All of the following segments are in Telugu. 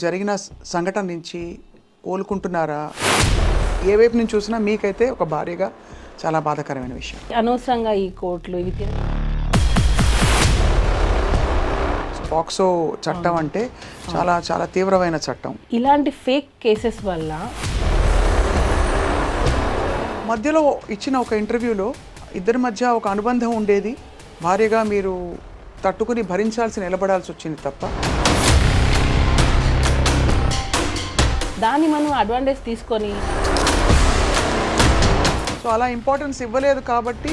జరిగిన సంఘటన నుంచి కోలుకుంటున్నారా? ఏ వైపు నుంచి చూసినా మీకైతే ఒక భారీగా చాలా బాధాకరమైన విషయం. అనవసరంగా ఈ కోర్టులు ఇవి పాక్సో చట్టం అంటే చాలా చాలా తీవ్రమైన చట్టం. ఇలాంటి ఫేక్ కేసెస్ వల్ల మధ్యలో ఇచ్చిన ఒక ఇంటర్వ్యూలో ఇద్దరి మధ్య ఒక అనుబంధం ఉండేది, భార్యగా మీరు తట్టుకుని భరించాల్సి నిలబడాల్సి వచ్చింది తప్ప దాన్ని మనం అడ్వాంటేజ్ తీసుకొని సో అలా ఇంపార్టెన్స్ ఇవ్వలేదు. కాబట్టి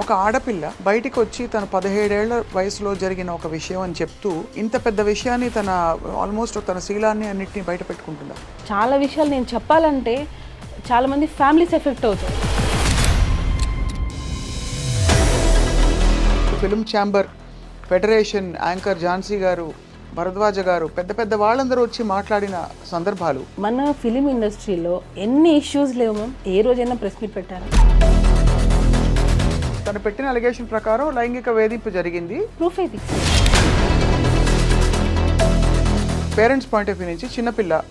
ఒక ఆడపిల్ల బయటికి వచ్చి తన 17 ఏళ్ల వయసులో జరిగిన ఒక విషయం అని చెప్తూ ఇంత పెద్ద విషయాన్ని తన ఆల్మోస్ట్ తన శీలాన్ని అన్నిటినీ బయట పెట్టుకుంటుందా? చాలా విషయాలు నేను చెప్పాలంటే చాలామంది ఫ్యామిలీస్ ఎఫెక్ట్ అవుతాయి. Film chamber federation anchor Jhansi garu, Bharadwaj గారు, పెద్ద పెద్ద వాళ్ళందరూ వచ్చి మాట్లాడిన సందర్భాలు. మన ఫిలిం ఇండస్ట్రీలో ఎన్ని ఇష్యూస్ లేవు మ్యామ్, ఏ రోజైనా ప్రెస్ మీట్ పెట్టారు. తను పెట్టిన అలిగేషన్ ప్రకారం లైంగిక వేధింపు జరిగింది. ప్రూఫ్ ఇది. పేరెంట్స్ పాయింట్ ఆఫ్ వ్యూ నుంచి చిన్నపిల్ల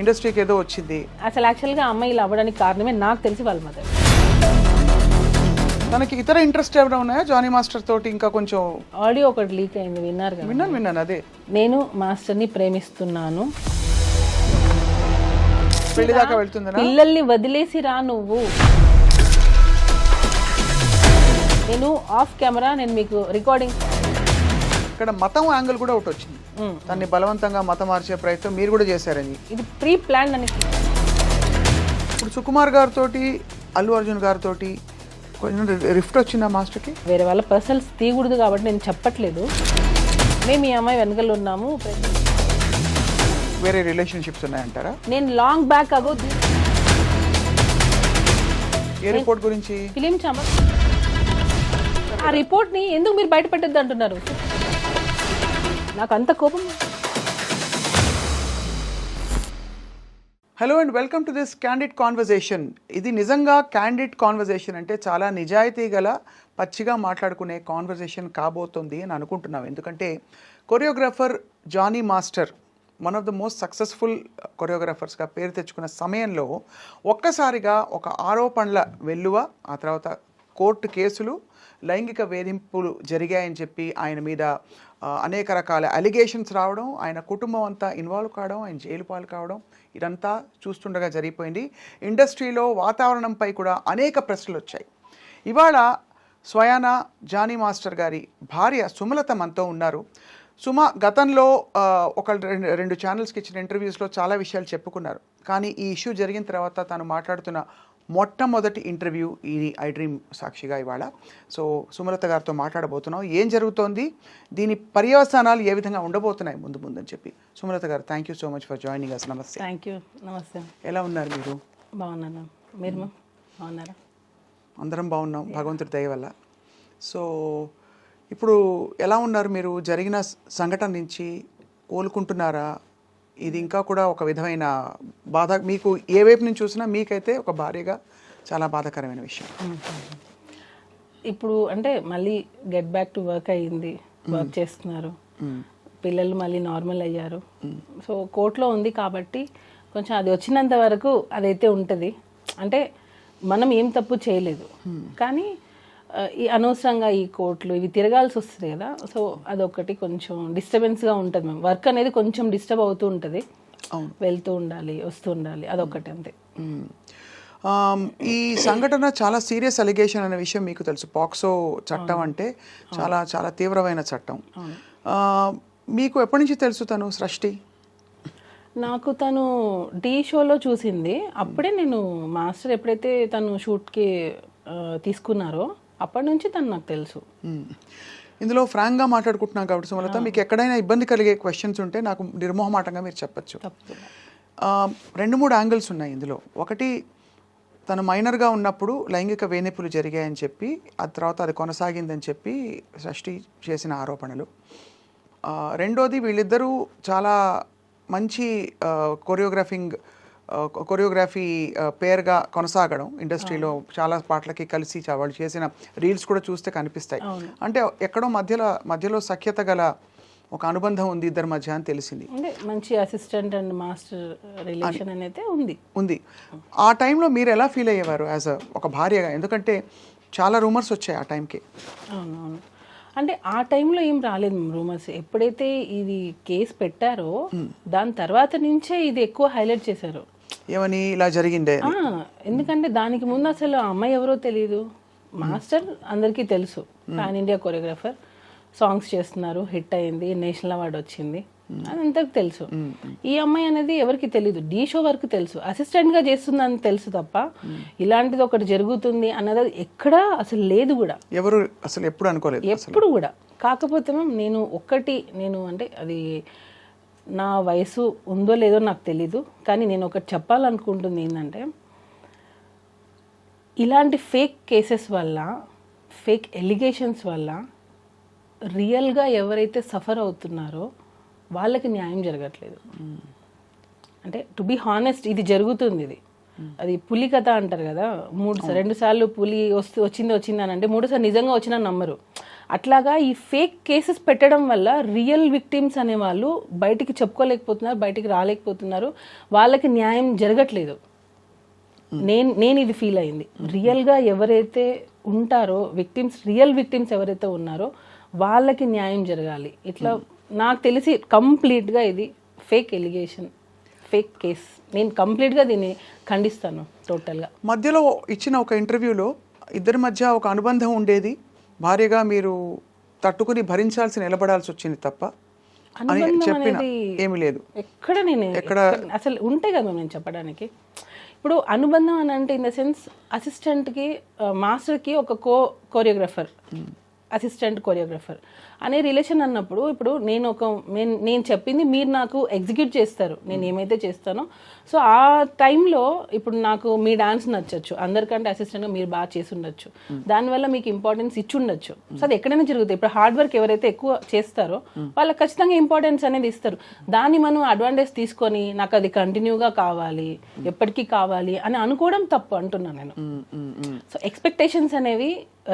ఇండస్ట్రీకి ఏదో వచ్చింది. అసలు యాక్చువల్గా అమ్మాయి ఇలా అవ్వడానికి కారణమే నాకు తెలిసి వాళ్ళ మదర్. తనకి ఇతర ఇంట్రెస్ట్ ఏమైనా ఉన్నాయా జానీ మాస్టర్ తోటి? ఇంకా కొంచెం ఆడియో ఒకటి లీక్ అయింది, విన్నారు కదా? విన్నాను. అదే నేను మాస్టర్ని ప్రేమిస్తున్నాను, పెళ్లి దాకా వెళ్తుందా? పిల్లల్ని వదిలేసి రా నువ్వు, నేను ఆఫ్ కెమెరా నేను మీకు రికార్డింగ్. ఇక్కడ మతం యాంగిల్ కూడా ఒకటి వచ్చింది. తన్ని బలవంతంగా మతం మార్చే ప్రయత్నం మీరు కూడా చేశారని. ఇది ప్రీ ప్లాన్ అని. ఇప్పుడు సుకుమార్ గారితో, అల్లు అర్జున్ గారితో కొంచెం రిఫ్ట్ వచ్చిందా మాస్టర్కి? వేరే వాళ్ళ పర్సనల్స్ తీయకూడదు కాబట్టి నేను చెప్పట్లేదు. మేము ఈ అమ్మాయి వెనకలు ఉన్నాము. వేరే రిలేషన్షిప్స్ ఉన్నాయంటారా? నేను లాంగ్ బ్యాక్ అగో ఏ రిపోర్ట్ గురించి? Film chamber. ఆ రిపోర్ట్ని ఎందుకు మీరు బయట పెట్టద్దు అంటున్నారు? నాకు అంత కోపం. Hello and welcome to this candid conversation. ఇది నిజంగా క్యాండిడ్ కాన్వర్జేషన్ అంటే చాలా నిజాయితీ గల పచ్చిగా మాట్లాడుకునే కాన్వర్జేషన్ కాబోతుంది అని అనుకుంటున్నాం. ఎందుకంటే choreographer Jani master one of the most successful కొరియోగ్రాఫర్స్గా పేరు తెచ్చుకున్న సమయంలో ఒక్కసారిగా ఒక ఆరోపణల వెల్లువ, ఆ తర్వాత కోర్టు కేసులు, లైంగిక వేధింపులు జరిగాయని చెప్పి ఆయన మీద అనేక రకాల అలిగేషన్స్ రావడం, ఆయన కుటుంబం అంతా ఇన్వాల్వ్ కావడం, ఆయన జైలు పాలు కావడం, ఇదంతా చూస్తుండగా జరిగిపోయింది. ఇండస్ట్రీలో వాతావరణంపై కూడా అనేక ప్రశ్నలు వచ్చాయి. ఇవాళ స్వయాన జానీ మాస్టర్ గారి భార్య సుమలత మనతో ఉన్నారు. సుమ గతంలో రెండు ఛానల్స్కి ఇచ్చిన ఇంటర్వ్యూస్లో చాలా విషయాలు చెప్పుకున్నారు. కానీ ఈ ఇష్యూ జరిగిన తర్వాత తాను మాట్లాడుతున్న మొట్టమొదటి ఇంటర్వ్యూ ఈ ఐ డ్రీమ్ సాక్షిగా ఇవాళ. సో సుమలత గారితో మాట్లాడబోతున్నాం. ఏం జరుగుతోంది, దీని పర్యవసానాలు ఏ విధంగా ఉండబోతున్నాయి ముందు అని చెప్పి. Sumalatha garu, thank you so much for joining us. నమస్తే. Thank you. నమస్తే. ఎలా ఉన్నారు మీరు? బాగున్నాను. మీరు బాగున్నారా? అందరం బాగున్నాం భగవంతుడి దయ వల్ల. సో ఇప్పుడు ఎలా ఉన్నారు మీరు? జరిగిన సంఘటన నుంచి కోలుకుంటున్నారా? ఇది ఇంకా కూడా ఒక విధమైన బాధ, మీకు ఏ వైపు నుంచి చూసినా మీకైతే ఒక భారీగా చాలా బాధాకరమైన విషయం. ఇప్పుడు అంటే మళ్ళీ గెట్ బ్యాక్ టు వర్క్ అయ్యింది, వర్క్ చేస్తున్నారు, పిల్లలు మళ్ళీ నార్మల్ అయ్యారు. సో కోర్టులో ఉంది కాబట్టి కొంచెం అది వచ్చినంత వరకు అదైతే ఉంటుంది. అంటే మనం ఏం తప్పు చేయలేదు, కానీ ఈ అనవసరంగా ఈ కోర్టులు ఇవి తిరగాల్సి వస్తుంది కదా. సో అదొకటి కొంచెం డిస్టర్బెన్స్గా ఉంటుంది. మేము వర్క్ అనేది కొంచెం డిస్టర్బ్ అవుతూ ఉంటుంది, వెళ్తూ ఉండాలి, వస్తూ ఉండాలి, అదొకటి అంతే. ఈ సంఘటన చాలా సీరియస్ అలిగేషన్ అనే విషయం మీకు తెలుసు. పాక్సో చట్టం అంటే చాలా చాలా తీవ్రమైన చట్టం. మీకు ఎప్పటి నుంచి తెలుసు తను సృష్టి? నాకు తను టీ షోలో చూసింది. అప్పుడే నేను మాస్టర్ ఎప్పుడైతే తను షూట్కి తీసుకున్నారో అప్పటి నుంచి తను నాకు తెలుసు. ఇందులో ఫ్రాంక్గా మాట్లాడుకుంటున్నాం కాబట్టి సుమలత, మీకు ఎక్కడైనా ఇబ్బంది కలిగే క్వశ్చన్స్ ఉంటే నాకు నిర్మోహమాటంగా మీరు చెప్పచ్చు. 2-3 యాంగిల్స్ ఉన్నాయి ఇందులో. ఒకటి, తను మైనర్గా ఉన్నప్పుడు లైంగిక వేధింపులు జరిగాయని చెప్పి, ఆ తర్వాత అది కొనసాగిందని చెప్పి సృష్టి చేసిన ఆరోపణలు. రెండోది, వీళ్ళిద్దరూ చాలా మంచి కొరియోగ్రఫీ పేరుగా కొనసాగడం, ఇండస్ట్రీలో చాలా పాటలకి కలిసి వాళ్ళు చేసిన రీల్స్ కూడా చూస్తే కనిపిస్తాయి. అంటే ఎక్కడో మధ్యలో సఖ్యత గల ఒక అనుబంధం ఉంది ఇద్దరి మధ్య అని తెలిసింది. అంటే మంచి అసిస్టెంట్ అండ్ మాస్టర్ రిలేషన్ అనేది ఉంది. ఆ టైంలో మీరు ఎలా ఫీల్ అయ్యేవారు యాజ్ ఒక భార్యగా? ఎందుకంటే చాలా రూమర్స్ వచ్చాయి ఆ టైంకి. అవునవును. అంటే ఆ టైంలో ఏం రాలేదు రూమర్స్. ఎప్పుడైతే ఇది కేసు పెట్టారో దాని తర్వాత నుంచే ఇది ఎక్కువ హైలైట్ చేశారు. ఏమని ఇలా జరిగిందే? ఎందుకంటే దానికి ముందు అసలు ఆ అమ్మాయి ఎవరో తెలియదు. మాస్టర్ అందరికీ తెలుసు, పాన్ ఇండియా కొరియోగ్రాఫర్, సాంగ్స్ చేస్తున్నారు, హిట్ అయింది, నేషనల్ అవార్డు వచ్చింది, అదంతకు తెలుసు. ఈ అమ్మాయి అనేది ఎవరికి తెలీదు, డీ షో వరకు తెలుసు, అసిస్టెంట్ గా చేస్తుందని తెలుసు తప్ప ఇలాంటిది ఒకటి జరుగుతుంది అన్నది ఎక్కడా అసలు లేదు కూడా. ఎవరు అసలు ఎప్పుడు అనుకోలేదు ఎప్పుడు కూడా. కాకపోతే నేను అంటే అది నా వయసు ఉందో లేదో నాకు తెలీదు, కానీ నేను ఒకటి చెప్పాలనుకుంటుంది ఏంటంటే, ఇలాంటి ఫేక్ కేసెస్ వల్ల, ఫేక్ ఎలిగేషన్స్ వల్ల రియల్గా ఎవరైతే సఫర్ అవుతున్నారో వాళ్ళకి న్యాయం జరగట్లేదు. అంటే టు బీ హానెస్ట్, ఇది జరుగుతుంది. అది పులి కథ అంటారు కదా, 2 సార్లు పులి వచ్చింది అని అంటే 3సారి నిజంగా వచ్చినా నమ్మరు. అట్లాగా ఈ ఫేక్ కేసెస్ పెట్టడం వల్ల రియల్ విక్టిమ్స్ అనే వాళ్ళు బయటికి చెప్పుకోలేకపోతున్నారు, బయటికి రాలేకపోతున్నారు, వాళ్ళకి న్యాయం జరగట్లేదు. నేను ఇది ఫీల్ అయింది. రియల్గా ఎవరైతే ఉంటారో విక్టిమ్స్, రియల్ విక్టిమ్స్ ఎవరైతే ఉన్నారో వాళ్ళకి న్యాయం జరగాలి. ఇట్లా నాకు తెలిసి కంప్లీట్గా ఇది ఫేక్ ఎలిగేషన్, ఫేక్ కేస్. నేను కంప్లీట్గా దీన్ని ఖండిస్తాను టోటల్గా. మధ్యలో ఇచ్చిన ఒక ఇంటర్వ్యూలో ఇద్దరి మధ్య ఒక అనుబంధం ఉండేది, భార్యగా మీరు తట్టుకుని భరించాల్సి నిలబడాల్సి వచ్చింది తప్ప అని చెప్పిన ఏమీ లేదు. ఎక్కడ అసలు ఉంటే కదా నేను చెప్పడానికి. ఇప్పుడు అనుబంధం అని అంటే ఇన్ ద సెన్స్ అసిస్టెంట్కి మాస్టర్కి ఒక కోరియోగ్రాఫర్, అసిస్టెంట్ కొరియోగ్రాఫర్ అనే రిలేషన్ అన్నప్పుడు, ఇప్పుడు నేను చెప్పింది మీరు నాకు ఎగ్జిక్యూట్ చేస్తారు, నేను ఏమైతే చేస్తానో. సో ఆ టైంలో ఇప్పుడు నాకు మీ డాన్స్ నచ్చచ్చు, అందరికంటే అసిస్టెంట్గా మీరు బాగా చేసి ఉండొచ్చు, దానివల్ల మీకు ఇంపార్టెన్స్ ఇచ్చి ఉండొచ్చు. సో అది ఎక్కడైనా జరుగుతుంది. ఇప్పుడు హార్డ్ వర్క్ ఎవరైతే ఎక్కువ చేస్తారో వాళ్ళకి ఖచ్చితంగా ఇంపార్టెన్స్ అనేది ఇస్తారు. దాన్ని మనం అడ్వాంటేజ్ తీసుకొని నాకు అది కంటిన్యూగా కావాలి, ఎప్పటికీ కావాలి అని అనుకోవడం తప్పు అంటున్నాను నేను. సో ఎక్స్పెక్టేషన్స్ అనేవి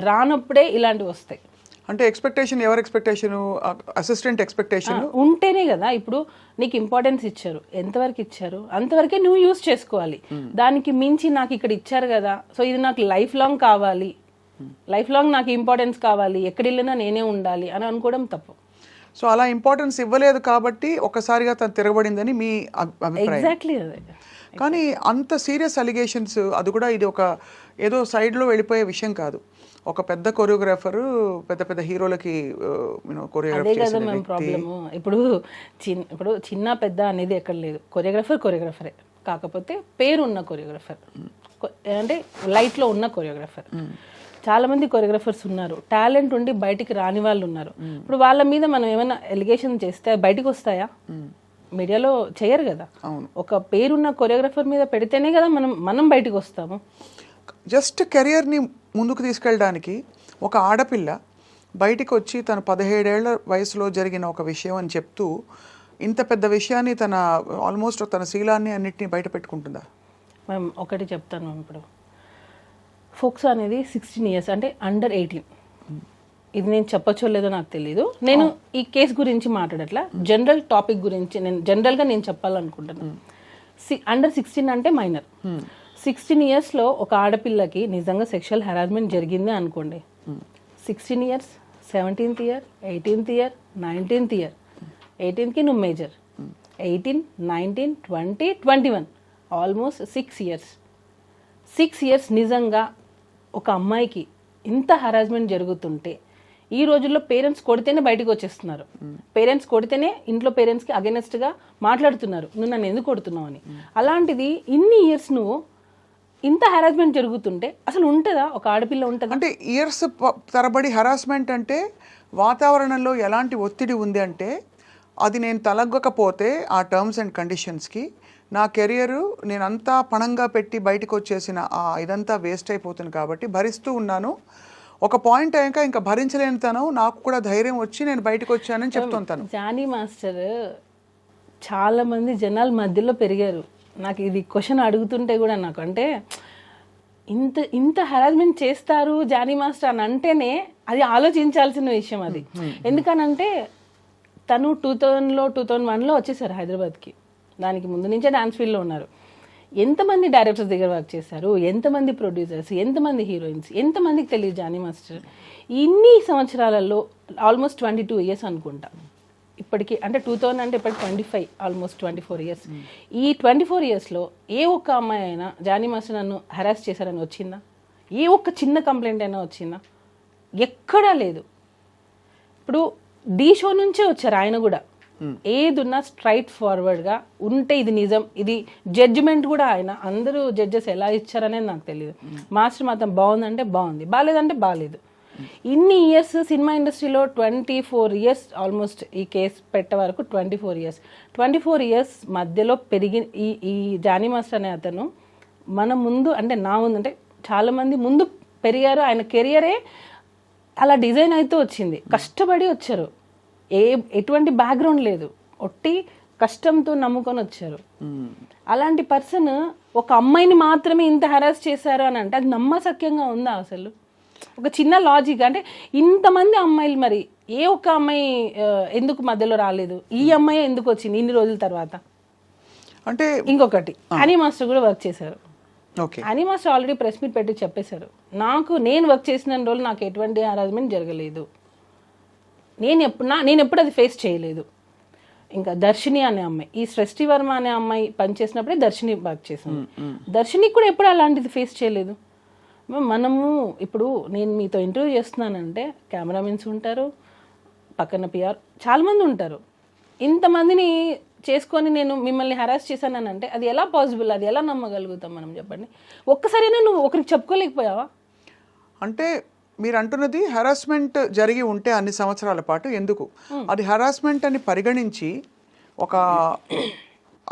రానప్పుడే ఇలాంటివి వస్తాయి. అంటే ఎక్స్పెక్టేషన్, ఎవరి ఎక్స్పెక్టేషన్? అసిస్టెంట్ ఎక్స్పెక్టేషన్ ఉంటేనే కదా. ఇప్పుడు నీకు ఇంపార్టెన్స్ ఇచ్చారు, ఎంతవరకు ఇచ్చారు అంతవరకే నువ్వు యూజ్ చేసుకోవాలి. దానికి మించి నాకు ఇక్కడ ఇచ్చారు కదా, సో ఇది నాకు లైఫ్ లాంగ్ కావాలి, లైఫ్ లాంగ్ నాకు ఇంపార్టెన్స్ కావాలి, ఎక్కడ వెళ్ళినా నేనే ఉండాలి అని అనుకోవడం తప్పు. సో అలా ఇంపార్టెన్స్ ఇవ్వలేదు కాబట్టి ఒకసారిగా తను తిరగబడిందని మీ అభిప్రాయం? ఎగ్జాక్ట్లీ అదే. కానీ అంత సీరియస్ అలిగేషన్స్, అది కూడా ఇది ఒక ఏదో సైడ్లో వెళ్ళిపోయే విషయం కాదు. ఒక పెద్ద కొరియోగ్రాఫర్ పెద్ద హీరోలకి అదే కదా మేము ప్రాబ్లము. ఇప్పుడు చిన్న పెద్ద అనేది ఎక్కడ లేదు, కొరియోగ్రాఫరే. కాకపోతే పేరు ఉన్న కొరియోగ్రాఫర్, అంటే లైట్లో ఉన్న కొరియోగ్రాఫర్. చాలా మంది కొరియోగ్రాఫర్స్ ఉన్నారు, టాలెంట్ ఉండి బయటికి రాని వాళ్ళు ఉన్నారు. ఇప్పుడు వాళ్ళ మీద మనం ఏమైనా ఎలిగేషన్ చేస్తే బయటకు వస్తాయా? మీడియాలో చేయరు కదా. ఒక పేరున్న కొరియోగ్రాఫర్ మీద పెడితేనే కదా మనం బయటకు వస్తాము. జస్ట్ కెరియర్ని ముందుకు తీసుకెళ్ళడానికి ఒక ఆడపిల్ల బయటికి వచ్చి తన 17 ఏళ్ల వయసులో జరిగిన ఒక విషయం అని చెప్తూ ఇంత పెద్ద విషయాన్ని ఆల్మోస్ట్ తన శీలాన్ని అన్నిటినీ బయట పెట్టుకుంటుందా? మేము ఒకటి చెప్తాను మ్యామ్. ఇప్పుడు ఫోక్సో అనేది 16 years, అంటే అండర్ 18. ఇది నేను చెప్పచ్చో లేదో నాకు తెలీదు. నేను ఈ కేసు గురించి మాట్లాడట్లా, జనరల్ టాపిక్ గురించి నేను చెప్పాలనుకుంటున్నాను. అండర్ 16 అంటే మైనర్. 16 yearsలో ఒక ఆడపిల్లకి నిజంగా సెక్షువల్ హెరాస్మెంట్ జరిగింది అనుకోండి. 16 years, 17th year, 18th year, 19th year, 18కి నువ్వు మేజర్, 18, 19, 20, 21, ఆల్మోస్ట్ 6 years. 6 years నిజంగా ఒక అమ్మాయికి ఇంత హెరాస్మెంట్ జరుగుతుంటే, ఈ రోజుల్లో పేరెంట్స్ కొడితేనే బయటకు వచ్చేస్తున్నారు. పేరెంట్స్ కొడితేనే ఇంట్లో పేరెంట్స్కి అగెనెస్ట్గా మాట్లాడుతున్నారు, నువ్వు నన్ను ఎందుకు కొడుతున్నావు అని. అలాంటిది ఇన్ని ఇయర్స్ నువ్వు ఇంత హెరాస్మెంట్ జరుగుతుంటే అసలు ఉంటుందా? ఒక ఆడపిల్ల ఉంటుందా? అంటే ఇయర్స్ తరబడి హెరాస్మెంట్ అంటే వాతావరణంలో ఎలాంటి ఒత్తిడి ఉంది అంటే, అది నేను తలగ్గకపోతే ఆ టర్మ్స్ అండ్ కండిషన్స్కి నా కెరియరు నేనంతా పణంగా పెట్టి బయటకు వచ్చేసిన ఇదంతా వేస్ట్ అయిపోతుంది కాబట్టి భరిస్తూ ఉన్నాను. ఒక పాయింట్ అయ్యాక ఇంకా భరించలేని తను, నాకు కూడా ధైర్యం వచ్చి నేను బయటకు వచ్చానని చెప్తుంటాను. జానీ మాస్టర్ చాలా మంది జనాల మధ్యలో పెరిగారు. నాకు ఇది క్వశ్చన్ అడుగుతుంటే కూడా నాకు అంటే ఇంత హెరాస్మెంట్ చేస్తారు జానీ మాస్టర్ అని అంటేనే అది ఆలోచించాల్సిన విషయం అది. ఎందుకనంటే తను 2001లో వచ్చేసారు హైదరాబాద్కి. దానికి ముందు నుంచే డాన్స్ ఫీల్డ్లో ఉన్నారు. ఎంతమంది డైరెక్టర్స్ దగ్గర వర్క్ చేశారు, ఎంతమంది ప్రొడ్యూసర్స్, ఎంతమంది హీరోయిన్స్, ఎంతమందికి తెలియదు జానీ మాస్టర్. ఇన్ని సంవత్సరాలలో ఆల్మోస్ట్ 22 ఇయర్స్ అనుకుంటా ఇప్పటికి. అంటే 2000 అంటే ఇప్పటికి 25, ఆల్మోస్ట్ 24 ఇయర్స్. ఈ 24 ఇయర్స్లో ఏ ఒక్క అమ్మాయి అయినా జానీ మాస్టర్ నన్ను హెరాస్ చేశారని వచ్చిందా? ఏ ఒక్క చిన్న కంప్లైంట్ అయినా వచ్చిందా? ఎక్కడా లేదు. ఇప్పుడు ఢీ షో నుంచే వచ్చారు ఆయన కూడా. ఏదున్నా స్ట్రైట్ ఫార్వర్డ్గా ఉంటే ఇది నిజం, ఇది జడ్జిమెంట్ కూడా ఆయన. అందరూ జడ్జెస్ ఎలా ఇచ్చారనేది నాకు తెలియదు. మాస్టర్ మాత్రం బాగుందంటే బాగుంది, బాగాలేదంటే బాగాలేదు. ఇన్ని ఇయర్స్ సినిమా ఇండస్ట్రీలో 24 ఇయర్స్ ఆల్మోస్ట్ ఈ కేసు పెట్టే వరకు 24 ఇయర్స్ మధ్యలో పెరిగి ఈ జానీ మాస్టర్ అనే అతను మన ముందు, అంటే నా ముందు, అంటే చాలామంది ముందు పెరిగారు. ఆయన కెరియరే అలా డిజైన్ అవుతూ వచ్చింది. కష్టపడి వచ్చారు, ఎటువంటి బ్యాక్గ్రౌండ్ లేదు, ఒట్టి కష్టంతో నమ్ముకొని వచ్చారు. అలాంటి పర్సన్ ఒక అమ్మాయిని మాత్రమే ఇంత హెరాస్ చేశారు అని అంటే అది నమ్మశక్యంగా ఉందా అసలు? ఒక చిన్న లాజిక్ అంటే ఇంతమంది అమ్మాయిలు, మరి ఏ ఒక్క అమ్మాయి ఎందుకు మధ్యలో రాలేదు? ఈ అమ్మాయి ఎందుకు వచ్చింది ఇన్ని రోజుల తర్వాత? అంటే ఇంకొకటి హనీ మాస్టర్ కూడా వర్క్ చేశారు. Honey master already press meet పెట్టి చెప్పేశారు, నేను వర్క్ చేసిన రోజులు నాకు ఎటువంటి హరాస్మెంట్ జరగలేదు, నేను ఎప్పుడు అది ఫేస్ చేయలేదు. ఇంకా దర్శిని అనే అమ్మాయి, ఈ సృష్టి వర్మ అనే అమ్మాయి పనిచేసినప్పుడే దర్శిని వర్క్ చేసింది. దర్శినికి కూడా ఎప్పుడు అలాంటిది ఫేస్ చేయలేదు. మనము ఇప్పుడు నేను మీతో ఇంటర్వ్యూ చేస్తున్నానంటే కెమెరామెన్స్ ఉంటారు, పక్కన పిఆర్ చాలామంది ఉంటారు. ఇంతమందిని చేసుకొని నేను మిమ్మల్ని హెరాస్ చేశానంటే అది ఎలా పాసిబుల్? అది ఎలా నమ్మగలుగుతాం మనం? చెప్పండి. ఒక్కసారైనా నువ్వు ఒకరికి చెప్పుకోలేకపోయావా? అంటే మీరు అంటున్నది హెరాస్మెంట్ జరిగి ఉంటే అన్ని సంవత్సరాల పాటు ఎందుకు అది హెరాస్మెంట్ అని పరిగణించి ఒక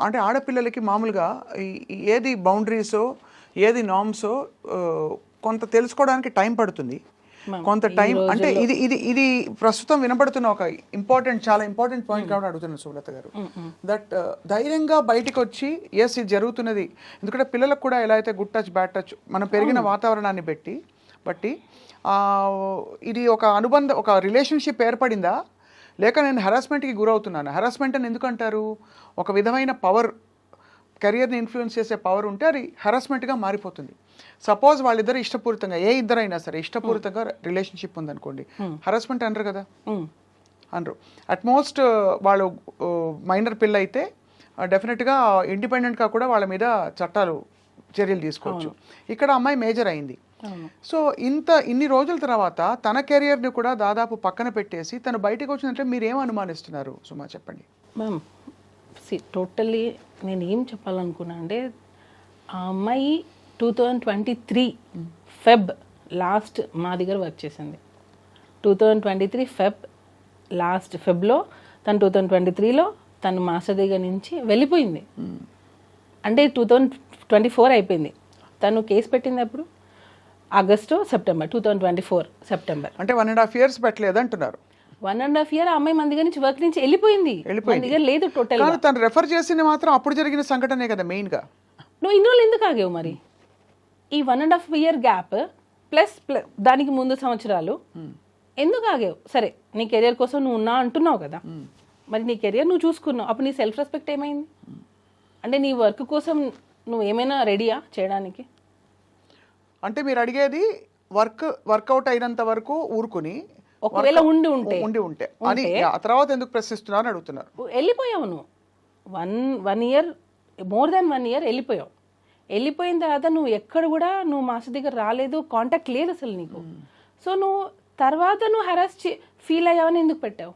అంటే ఆడపిల్లలకి మామూలుగా ఏది బౌండరీసో ఏది నార్మ్సో కొంత తెలుసుకోవడానికి టైం పడుతుంది. కొంత టైం అంటే ఇది ఇది ఇది ప్రస్తుతం వినపడుతున్న ఒక చాలా ఇంపార్టెంట్ పాయింట్ కాబట్టి అడుగుతున్నాను సుమలత గారు. దట్ ధైర్యంగా బయటకు వచ్చి ఎస్ ఇది జరుగుతున్నది. ఎందుకంటే పిల్లలకు కూడా ఎలా అయితే గుడ్ టచ్ బ్యాడ్ టచ్ మనం పెరిగిన వాతావరణాన్ని బట్టి ఇది ఒక అనుబంధం, ఒక రిలేషన్షిప్ ఏర్పడిందా, లేక నేను హెరాస్మెంట్కి గురవుతున్నాను? హెరాస్మెంట్ అని ఎందుకు అంటారు? ఒక విధమైన పవర్, కెరియర్ని ఇన్ఫ్లుయెన్స్ చేసే పవర్ ఉంటే అది హెరాస్మెంట్గా మారిపోతుంది. సపోజ్ వాళ్ళిద్దరు ఇష్టపూరితంగా, ఏ ఇద్దరైనా సరే ఇష్టపూరితంగా రిలేషన్షిప్ ఉందనుకోండి, హెరాస్మెంట్ అనరు కదా, అనరు. అట్మోస్ట్ వాళ్ళు మైనర్ పిల్ల అయితే డెఫినెట్గా ఇండిపెండెంట్గా కూడా వాళ్ళ మీద చర్యలు తీసుకోవచ్చు. ఇక్కడ అమ్మాయి మేజర్ అయింది. సో ఇన్ని రోజుల తర్వాత తన కెరియర్ని కూడా దాదాపు పక్కన పెట్టేసి తను బయటకు వచ్చిందంటే మీరు ఏం అనుమానిస్తున్నారు సుమా, చెప్పండి. మ్యామ్ టోటల్లీ నేను ఏం చెప్పాలనుకున్నా అంటే ఆ అమ్మాయి 2023 ఫెబ్ లాస్ట్ మా దగ్గర వర్క్ చేసింది. 2023 ఫెబ్లో తను 2023లో తను మాస్టర్ దగ్గర నుంచి వెళ్ళిపోయింది. అంటే 2024 అయిపోయింది. తను కేసు పెట్టింది అప్పుడు ఆగస్టు సెప్టెంబర్ 2024 సెప్టెంబర్. అంటే 1.5 years పెట్టలేదు అంటున్నారు. 1.5 year ఆ అమ్మాయి మన దగ్గర నుంచి వర్క్ నుంచి వెళ్ళిపోయింది. మన దగ్గర లేదు టోటల్. తను రెఫర్ చేసింది మాత్రం అప్పుడు జరిగిన సంఘటనే కదా మెయిన్ గా. నువ్వు ఇన్ని రోజులు ఎందుకు ఆగావు మరి? ఈ 1.5 year గ్యాప్ ప్లస్ దానికి ముందు సంవత్సరాలు ఎందుకు ఆగావు? సరే నీ కెరియర్ కోసం నువ్వు ఉన్నా అంటున్నావు కదా, మరి నీ కెరియర్ నువ్వు చూసుకున్నావు, అప్పుడు నీ సెల్ఫ్ రెస్పెక్ట్ ఏమైంది? అంటే నీ వర్క్ కోసం నువ్వు ఏమైనా రెడీయా చేయడానికి? అంటే మీరు అడిగేది వర్కౌట్ అయినంత వరకు ఊరుకుని, ఒకవేళ ఉండి ఉంటే అని ఆ తర్వాత ఎందుకు ప్రశ్నిస్తున్నారు అడుగుతున్నారు. వెళ్ళిపోయావు నువ్వు 1 year, మోర్ దాన్ 1 year వెళ్ళిపోయావు. వెళ్ళిపోయిన తర్వాత నువ్వు ఎక్కడ కూడా నువ్వు మాస్టర్ దగ్గర రాలేదు, కాంటాక్ట్ లేదు అసలు నీకు. సో నువ్వు తర్వాత నువ్వు హెరాస్ ఫీల్ అయ్యావని ఎందుకు పెట్టావు?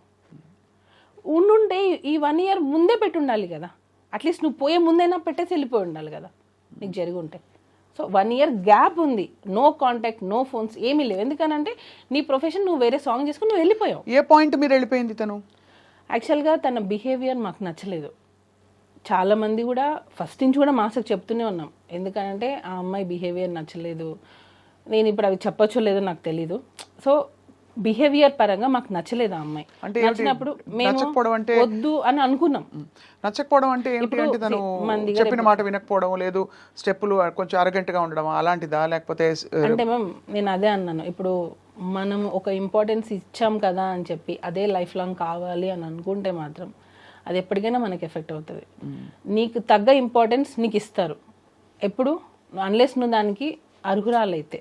ఉండుంటే ఈ 1 year ముందే పెట్టి ఉండాలి కదా, అట్లీస్ట్ నువ్వు పోయే ముందైనా పెట్టేసి వెళ్ళిపోయి ఉండాలి కదా నీకు జరిగి ఉంటే. సో 1 year గ్యాప్ ఉంది, నో కాంటాక్ట్, నో ఫోన్స్, ఏమీ లేవు. ఎందుకనంటే నీ ప్రొఫెషన్, నువ్వు వేరే సాంగ్ చేసుకుని నువ్వు వెళ్ళిపోయావు. ఏ పాయింట్ మీరు వెళ్ళిపోయింది తను? యాక్చువల్గా తన బిహేవియర్ మాకు నచ్చలేదు. చాలామంది కూడా ఫస్ట్ నుంచి కూడా మాస్టర్కి చెప్తూనే ఉన్నాం, ఎందుకంటే ఆ అమ్మాయి బిహేవియర్ నచ్చలేదు. నేను ఇప్పుడు అవి చెప్పొచ్చో లేదో నాకు తెలీదు. సో బిహేవియర్ పరంగా మాకు నచ్చలేదు ఆ అమ్మాయి. అంటే నచ్చినప్పుడు మేము వద్దు అని అనుకున్నాం. నచ్చకపోవడం అంటే ఏంటి? అంటే తను చెప్పిన మాట వినకపోవడం, లేదు స్టెప్పులు కొంచెం అరగంటగా ఉండడం అలాంటిదా, లేకపోతే? అంటే మ్యామ్ నేను అదే అన్నాను, ఇప్పుడు మనం ఒక ఇంపార్టెన్స్ ఇచ్చాం కదా అని చెప్పి అదే లైఫ్ లాంగ్ కావాలి అని అనుకుంటే మాత్రం అది ఎప్పటికైనా మనకి ఎఫెక్ట్ అవుతుంది. నీకు తగ్గ ఇంపార్టెన్స్ నీకు ఇస్తారు ఎప్పుడు, అన్లెస్ నువ్వు దానికి అర్హురాలైతే,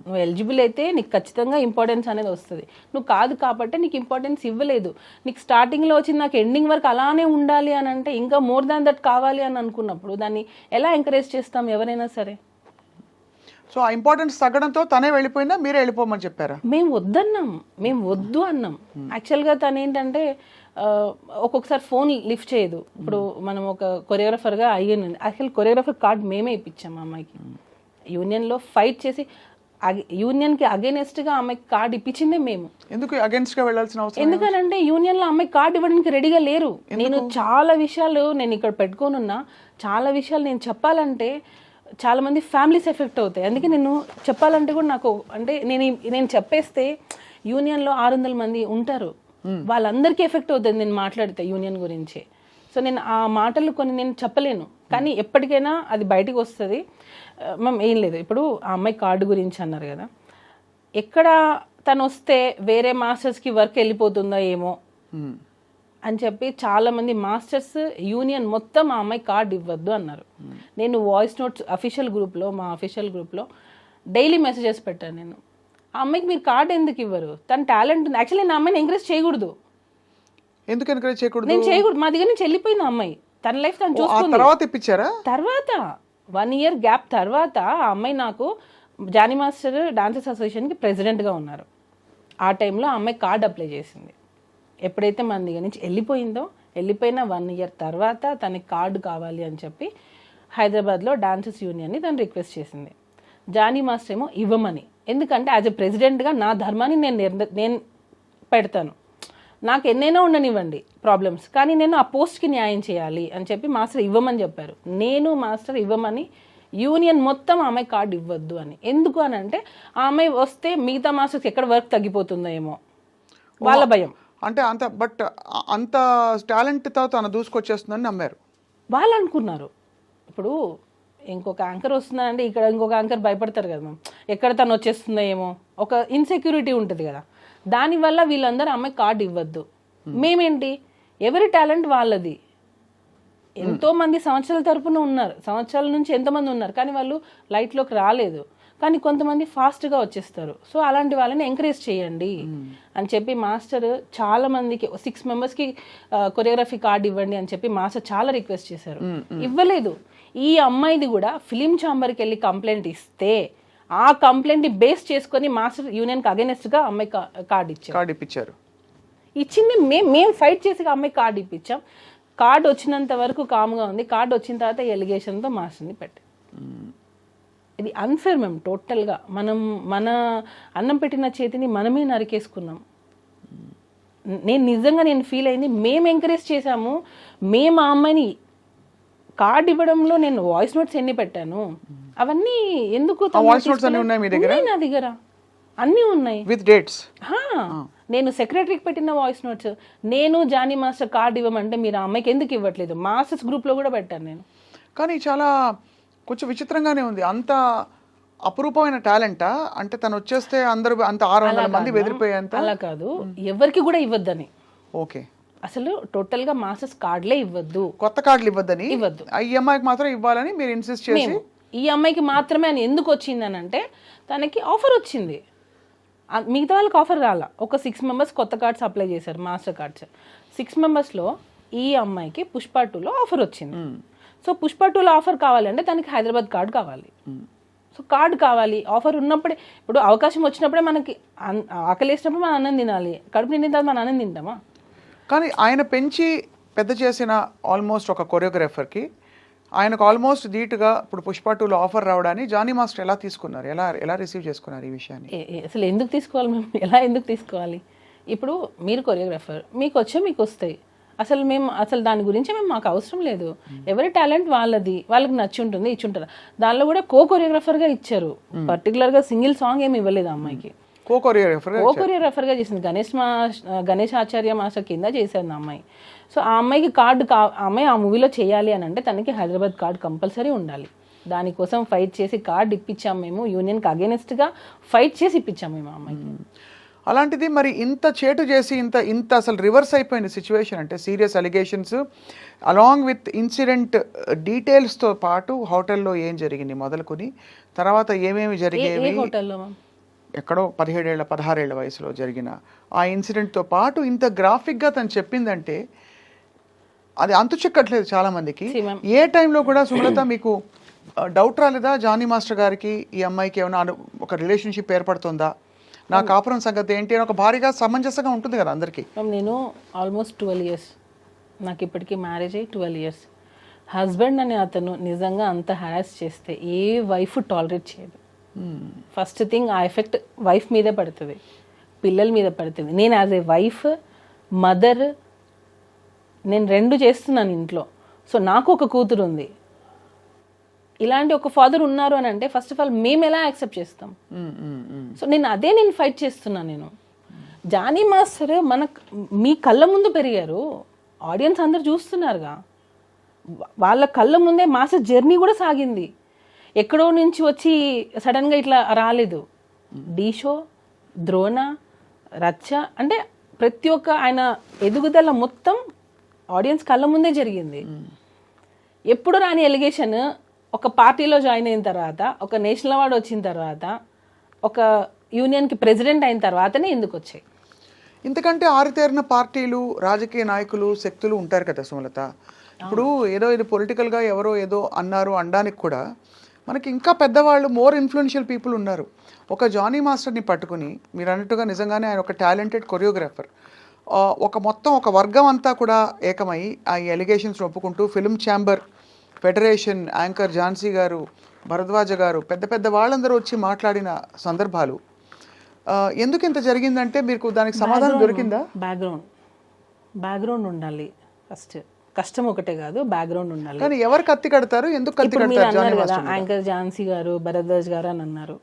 నువ్వు ఎలిజిబుల్ అయితే నీకు ఖచ్చితంగా ఇంపార్టెన్స్ అనేది వస్తుంది. నువ్వు కాదు కాబట్టి నీకు ఇంపార్టెన్స్ ఇవ్వలేదు. నీకు స్టార్టింగ్లో వచ్చి నాకు ఎండింగ్ వరకు అలానే ఉండాలి అని అంటే ఇంకా మోర్ దాన్ దట్ కావాలి అని అనుకున్నప్పుడు దాన్ని ఎలా ఎంకరేజ్ చేస్తాం ఎవరైనా సరే. సో ఆ ఇంపార్టెన్స్ తగ్గడంతో తనే వెళ్ళిపోయిందా, మీరే వెళ్ళిపోమని చెప్పారా? మేము వద్దన్నాం, మేము వద్దు అన్నాం. యాక్చువల్గా తను ఏంటంటే ఒక్కొక్కసారి ఫోన్ లిఫ్ట్ చేయదు. ఇప్పుడు మనం ఒక కొరియోగ్రాఫర్గా అయ్యింది, యాక్చువల్ కొరియోగ్రాఫర్ కార్డ్ మేమే ఇప్పించాం మా అమ్మాయికి. యూనియన్లో ఫైట్ చేసి యూనియన్కి అగేనెస్ట్గా అమ్మాయికి కార్డ్ ఇప్పించిందే మేము. ఎందుకు అగేన్స్ట్గా వెళ్ళాల్సిన అవసరం? ఎందుకనంటే యూనియన్లో అమ్మాయి కార్డు ఇవ్వడానికి రెడీగా లేరు. నేను చాలా విషయాలు నేను ఇక్కడ పెట్టుకోనున్నా, చాలా విషయాలు నేను చెప్పాలంటే చాలా మంది ఫ్యామిలీస్ ఎఫెక్ట్ అవుతాయి. అందుకే నేను చెప్పాలంటే కూడా నాకు అంటే నేను చెప్పేస్తే యూనియన్లో 600 మంది ఉంటారు, వాళ్ళందరికీ ఎఫెక్ట్ అవుతుంది నేను మాట్లాడితే యూనియన్ గురించి. సో నేను ఆ మాటలు కొన్ని నేను చెప్పలేను, కానీ ఎప్పటికైనా అది బయటికి వస్తుంది. మేము ఏం లేదు, ఇప్పుడు ఆ అమ్మాయి కార్డు గురించి అన్నారు కదా, ఎక్కడ తను వస్తే వేరే మాస్టర్స్కి వర్క్ వెళ్ళిపోతుందో ఏమో అని చెప్పి చాలామంది మాస్టర్స్ యూనియన్ మొత్తం ఆ అమ్మాయి కార్డు ఇవ్వద్దు అన్నారు. నేను వాయిస్ నోట్స్ అఫీషియల్ గ్రూప్లో, మా అఫీషియల్ గ్రూప్లో డైలీ మెసేజెస్ పెట్టాను. నేను ఆ అమ్మాయికి మీరు కార్డు ఎందుకు ఇవ్వరు, తన టాలెంట్ ఉంది. యాక్చువల్లీ నేను అమ్మాయిని ఎంకరేజ్ చేయకూడదు. ఎందుకు ఎంకరేజ్ చేయకూడదు? నేను చేయకూడదు, మా దగ్గర నుంచి వెళ్ళిపోయింది ఆ అమ్మాయి, తన లైఫ్ తను చూసుకుంది. తర్వాత ఇప్పించారా? తర్వాత 1 year గ్యాప్ తర్వాత ఆ అమ్మాయి నాకు జానీ మాస్టర్ డాన్సర్స్ అసోసియేషన్కి ప్రెసిడెంట్గా ఉన్నారు. ఆ టైంలో ఆ అమ్మాయి కార్డు అప్లై చేసింది. ఎప్పుడైతే మన దగ్గర నుంచి వెళ్ళిపోయిన 1 year తర్వాత తనకి కార్డు కావాలి అని చెప్పి హైదరాబాద్లో డాన్సర్స్ యూనియన్ని తను రిక్వెస్ట్ చేసింది. జానీ మాస్టర్ ఏమో ఇవ్వమని, ఎందుకంటే యాజ్ ఎ ప్రెసిడెంట్గా నా ధర్మాన్ని నేను పెడతాను, నాకు ఎన్నైనా ఉండనివ్వండి ప్రాబ్లమ్స్, కానీ నేను ఆ పోస్ట్కి న్యాయం చేయాలి అని చెప్పి మాస్టర్ ఇవ్వమని చెప్పారు. నేను మాస్టర్ ఇవ్వమని, యూనియన్ మొత్తం ఆమె కార్డు ఇవ్వద్దు అని. ఎందుకు అని అంటే ఆమె వస్తే మిగతా మాస్టర్స్కి ఎక్కడ వర్క్ తగ్గిపోతుందో ఏమో వాళ్ళ భయం. అంటే అంత టాలెంట్తో తను దూసుకొచ్చేస్తుందని నమ్మారు వాళ్ళు అనుకున్నారు. ఇప్పుడు ఇంకొక యాంకర్ వస్తుందంటే ఇక్కడ ఇంకొక యాంకర్ భయపడతారు కదా మ్యామ్, ఎక్కడ తను వచ్చేస్తుందో ఏమో, ఒక ఇన్సెక్యూరిటీ ఉంటుంది కదా. దానివల్ల వీళ్ళందరూ అమ్మాయి కార్డు ఇవ్వద్దు. మేమేంటి, ఎవరి టాలెంట్ వాళ్ళది. ఎంతో మంది సంవత్సరాల తరపున ఉన్నారు, సంవత్సరాల నుంచి ఎంతోమంది ఉన్నారు, కానీ వాళ్ళు లైట్లోకి రాలేదు. కానీ కొంతమంది ఫాస్ట్గా వచ్చేస్తారు. సో అలాంటి వాళ్ళని ఎంకరేజ్ చేయండి అని చెప్పి మాస్టర్ చాలా మందికి 6 members కొరియోగ్రఫీ కార్డు ఇవ్వండి అని చెప్పి మాస్టర్ చాలా రిక్వెస్ట్ చేశారు. ఇవ్వలేదు. ఈ అమ్మాయిది కూడా ఫిలిం ఛాంబర్కి వెళ్ళి కంప్లైంట్ ఇస్తే ఆ కంప్లైంట్ బేస్ చేసుకొని మాస్టర్ యూనియన్కి అగేనెస్ట్గా అమ్మాయి కార్డు ఇప్పించారు. ఇచ్చింది మేము ఫైట్ చేసి అమ్మాయి కార్డు ఇప్పించాం. కార్డు వచ్చినంత వరకు కామ్గా ఉంది. కార్డు వచ్చిన తర్వాత ఎలిగేషన్తో మాస్టర్ని పెట్టాం. ఇది అన్ఫేర్ మ్యామ్, టోటల్గా మన అన్నం పెట్టిన చేతిని మనమే నరికేసుకున్నాం. నేను ఫీల్ అయింది, మేము ఎంకరేజ్ చేశాము. మేము ఆ అమ్మాయిని కార్డు ఇవ్వడంలో నేను వాయిస్ నోట్స్ ఎన్ని పెట్టాను, అవన్నీ ఎందుకు నా దగ్గర అన్నీ ఉన్నాయి విత్ డేట్స్. నేను సెక్రటరీకి పెట్టిన వాయిస్ నోట్స్, నేను జానీ మాస్టర్ కార్డు ఇవ్వమంటే మీరు ఆ అమ్మాయికి ఎందుకు ఇవ్వట్లేదు, మాస్టర్స్ గ్రూప్లో కూడా పెట్టాను నేను. కానీ చాలా కొంచెం విచిత్రంగానే ఉంది. అంత అపురూపమైన టాలెంటా? అంటే తను వచ్చేస్తే అందరూ అంత 600 మంది బెదిరిపోయేంత? అలా కాదు, ఎవరికి కూడా ఇవ్వద్దని. ఓకే, అసలు టోటల్గా మాస్టర్స్ కార్డులే ఇవ్వద్దు, కొత్త కార్డులు ఇవ్వద్దని, ఇవ్వద్దు. ఈ అమ్మాయికి మాత్రం ఇవ్వాలని మీరు ఇన్సిస్ట్ చేసి. ఈ అమ్మాయికి మాత్రమే అని ఎందుకు వచ్చింది అని అంటే తనకి ఆఫర్ వచ్చింది, మిగతా వాళ్ళకి ఆఫర్ రాలా. ఒక 6 members కొత్త కార్డ్స్ అప్లై చేశారు, మాస్టర్ కార్డ్స్. 6 membersలో ఈ అమ్మాయికి పుష్ప 2లో ఆఫర్ వచ్చింది. సో పుష్ప 2లో ఆఫర్ కావాలంటే తనకి హైదరాబాద్ కార్డు కావాలి. సో కార్డు కావాలి, ఆఫర్ ఉన్నప్పుడే. ఇప్పుడు అవకాశం వచ్చినప్పుడే మనకి ఆకలి వేసినప్పుడు మనం అన్నం తినాలి, కడుపు నిండిన తర్వాత మనం అన్నం తింటామా? కానీ ఆయన పెంచి పెద్ద చేసిన ఆల్మోస్ట్ ఒక కొరియోగ్రాఫర్కి ఆయనకు ఆల్మోస్ట్ ధీటుగా ఇప్పుడు పుష్ప 2లో ఆఫర్ రావడాన్ని జానీ మాస్టర్ ఎలా తీసుకున్నారు, ఎలా రిసీవ్ చేసుకున్నారు ఈ విషయాన్ని? అసలు ఎందుకు తీసుకోవాలి మేము, ఎలా ఎందుకు తీసుకోవాలి? ఇప్పుడు మీరు కొరియోగ్రాఫర్, మీకు వస్తాయి. అసలు దాని గురించి మాకు అవసరం లేదు. ఎవరి టాలెంట్ వాళ్ళది, వాళ్ళకి నచ్చి ఉంటుంది, ఇచ్చి ఉంటారు. దానిలో కూడా కొరియోగ్రాఫర్గా ఇచ్చారు, పర్టికులర్గా సింగిల్ సాంగ్ ఏమి ఇవ్వలేదు అమ్మాయికి. కొరియోగ్రాఫర్గా చేసింది. గణేష్ ఆచార్య మాస్టర్ కింద చేశారు ఆ అమ్మాయి. సో ఆ అమ్మాయికి కార్డు అమ్మాయి ఆ మూవీలో చేయాలి అని అంటే తనకి హైదరాబాద్ కార్డు కంపల్సరీ ఉండాలి. దానికోసం ఫైట్ చేసి కార్డ్ ఇప్పించాం మేము, యూనియన్కి అగేనెస్ట్గా ఫైట్ చేసి ఇప్పించాం మేము ఆ అమ్మాయికి. అలాంటిది మరి ఇంత చేటు చేసి ఇంత అసలు రివర్స్ అయిపోయిన సిచ్యువేషన్ అంటే serious allegations along with incident డీటెయిల్స్తో పాటు హోటల్లో ఏం జరిగింది మొదలుకొని తర్వాత ఏమేమి జరిగేవి, హోటల్లో ఎక్కడో 16 ఏళ్ల వయసులో జరిగిన ఆ ఇన్సిడెంట్తో పాటు ఇంత గ్రాఫిక్గా తను చెప్పిందంటే అది అంతు చిక్కట్లేదు చాలామందికి. ఏ టైంలో కూడా సుమలత మీకు డౌట్ రాలేదా జానీ మాస్టర్ గారికి ఈ అమ్మాయికి ఏమైనా ఒక రిలేషన్షిప్ ఏర్పడుతుందా, నా కాపురం సంగతి ఏంటి అని ఒక భారీగా సమంజసంగా ఉంటుంది కదా అందరికీ. నేను ఆల్మోస్ట్ 12 years, నాకు ఇప్పటికీ మ్యారేజ్ అయ్యి 12 years. హస్బెండ్ అనే అతను నిజంగా అంత హరాస్ చేస్తే ఏ వైఫ్ టాలరేట్ చేయదు. ఫస్ట్ థింగ్ ఆ ఎఫెక్ట్ వైఫ్ మీదే పడుతుంది, పిల్లల మీద పడుతుంది. నేను యాజ్ ఏ వైఫ్, మదర్, నేను 2 చేస్తున్నాను ఇంట్లో. సో నాకు ఒక కూతురు ఉంది, ఇలాంటి ఒక ఫాదర్ ఉన్నారు అని అంటే ఫస్ట్ ఆఫ్ ఆల్ మేము ఎలా యాక్సెప్ట్ చేస్తాం? సో నేను ఫైట్ చేస్తున్నాను. నేను జానీ మాస్టర్ మీ కళ్ళ ముందు పెరిగారు, ఆడియన్స్ అందరు చూస్తున్నారుగా, వాళ్ళ కళ్ళ ముందే మాస్టర్ జర్నీ కూడా సాగింది. ఎక్కడో నుంచి వచ్చి సడన్గా ఇట్లా రాలేదు. డీ షో, ద్రోణ, రచ్చ అంటే ప్రతి ఒక్క ఆయన ఎదుగుదల మొత్తం ఆడియన్స్ కళ్ళ ముందే జరిగింది. ఎప్పుడు రాని ఎలిగేషన్ ఒక పార్టీలో జాయిన్ అయిన తర్వాత, ఒక నేషనల్ అవార్డు వచ్చిన తర్వాత, ఒక యూనియన్కి ప్రెసిడెంట్ అయిన తర్వాతనే ఎందుకు వచ్చాయి? ఇంతకంటే ఆరితేరిన పార్టీలు, రాజకీయ నాయకులు, శక్తులు ఉంటారు కదా సుమలత. ఇప్పుడు ఏదో ఇది పొలిటికల్గా ఎవరో ఏదో అన్నారు అనడానికి కూడా మనకి ఇంకా పెద్దవాళ్ళు, మోర్ ఇన్ఫ్లుయెన్షియల్ పీపుల్ ఉన్నారు. ఒక జానీ మాస్టర్ని పట్టుకుని మీరు అన్నట్టుగా నిజంగానే ఆయన ఒక టాలెంటెడ్ కొరియోగ్రాఫర్, ఒక వర్గం అంతా కూడా ఏకమై ఆ ఎలిగేషన్స్ ఒప్పుకుంటూ film chamber, federation, anchor Jhansi garu, Bharadwaj గారు, పెద్ద వాళ్ళందరూ వచ్చి మాట్లాడిన సందర్భాలు. ఎందుకు ఇంత జరిగిందంటే మీకు దానికి సమాధానం దొరికిందా? బ్యాక్గ్రౌండ్ ఉండాలి ఫస్ట్. కష్టం ఒకటే కాదు, బ్యాక్గ్రౌండ్ ఉండాలి. కానీ ఎవరు కత్తి కడతారు, ఎందుకు కత్తి కడతారు? యాంకర్ ఝాన్సీ గారు, భరద్వాజ్ గారు అని అన్నారు.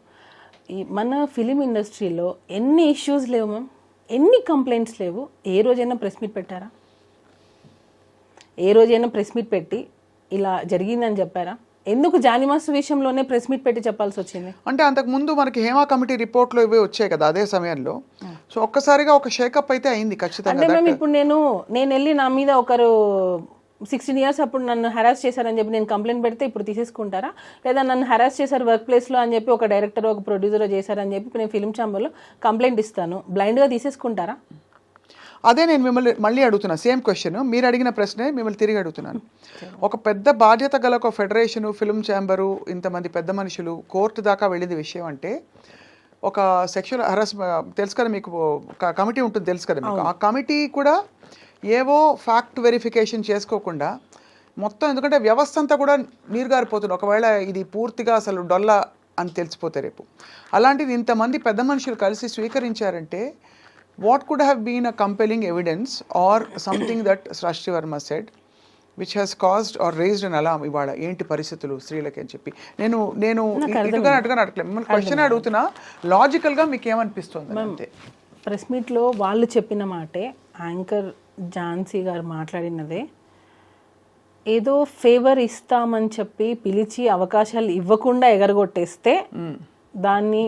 మన ఫిలిం ఇండస్ట్రీలో ఎన్ని ఇష్యూస్ లేవు మ్యామ్, ఎన్ని కంప్లైంట్స్ లేవు. ఏ రోజైనా ప్రెస్ మీట్ పెట్టారా? ఏ రోజైనా ప్రెస్ మీట్ పెట్టి ఇలా జరిగిందని చెప్పారా? ఎందుకు జానీ మాస్టర్ విషయంలోనే ప్రెస్ మీట్ పెట్టి చెప్పాల్సి వచ్చింది? అంటే అంతకు ముందు మనకి హేమా కమిటీ రిపోర్ట్లో ఇవే వచ్చాయి కదా అదే సమయంలో. సో ఒక్కసారిగా ఒక షేకప్ అయితే అయింది ఖచ్చితంగా. అంటే మేము ఇప్పుడు నేను వెళ్ళి నా మీద ఒకరు 16 years అప్పుడు నన్ను హెరాస్ చేశారని చెప్పి నేను కంప్లైంట్ పెడితే ఇప్పుడు తీసేసుకుంటారా? లేదా నన్ను హెరాస్ చేశారు వర్క్ ప్లేస్లో అని చెప్పి ఒక డైరెక్టర్, ఒక ప్రొడ్యూసర్ చేశారని చెప్పి నేను ఫిల్మ్ ఛాంబర్లో కంప్లైంట్ ఇస్తాను, బ్లైండ్గా తీసేసుకుంటారా? అదే నేను మిమ్మల్ని మళ్ళీ అడుగుతున్నా, సేమ్ క్వశ్చన్ మీరు అడిగిన ప్రశ్నే మిమ్మల్ని తిరిగి అడుగుతున్నాను. ఒక పెద్ద బాధ్యత గల ఒక ఫెడరేషను, ఫిల్మ్ ఛాంబరు, ఇంతమంది పెద్ద మనుషులు కోర్టు దాకా వెళ్ళేది విషయం అంటే ఒక సెక్షువల్ హరాస్మెంట్ తెలుసు కదా మీకు, కమిటీ ఉంటుంది తెలుసు కదా మీకు. ఆ కమిటీ కూడా ఏవో ఫ్యాక్ట్ వెరిఫికేషన్ చేసుకోకుండా మొత్తం, ఎందుకంటే వ్యవస్థ అంతా కూడా నీరుగారిపోతుంది ఒకవేళ ఇది పూర్తిగా అసలు డొల్ల అని తెలిసిపోతే రేపు. అలాంటిది ఇంతమంది పెద్ద మనుషులు కలిసి స్వీకరించారంటే what could have been a compelling evidence or something that Srashti Verma said which has caused or raised an alarm ఇవాళ ఏంటి పరిస్థితులు స్త్రీలకి అని చెప్పి. నేను ఇటుగా అడగలేదు మిమ్మల్ని క్వశ్చన్ అడుగుతున్నా, లాజికల్గా మీకు ఏమనిపిస్తుంది అంతే. ప్రెస్ మీట్లో వాళ్ళు చెప్పిన మాటే, యాంకర్ ఝాన్సీ గారు మాట్లాడినదే, ఏదో ఫేవర్ ఇస్తామని చెప్పి పిలిచి అవకాశాలు ఇవ్వకుండా ఎగరగొట్టేస్తే దాన్ని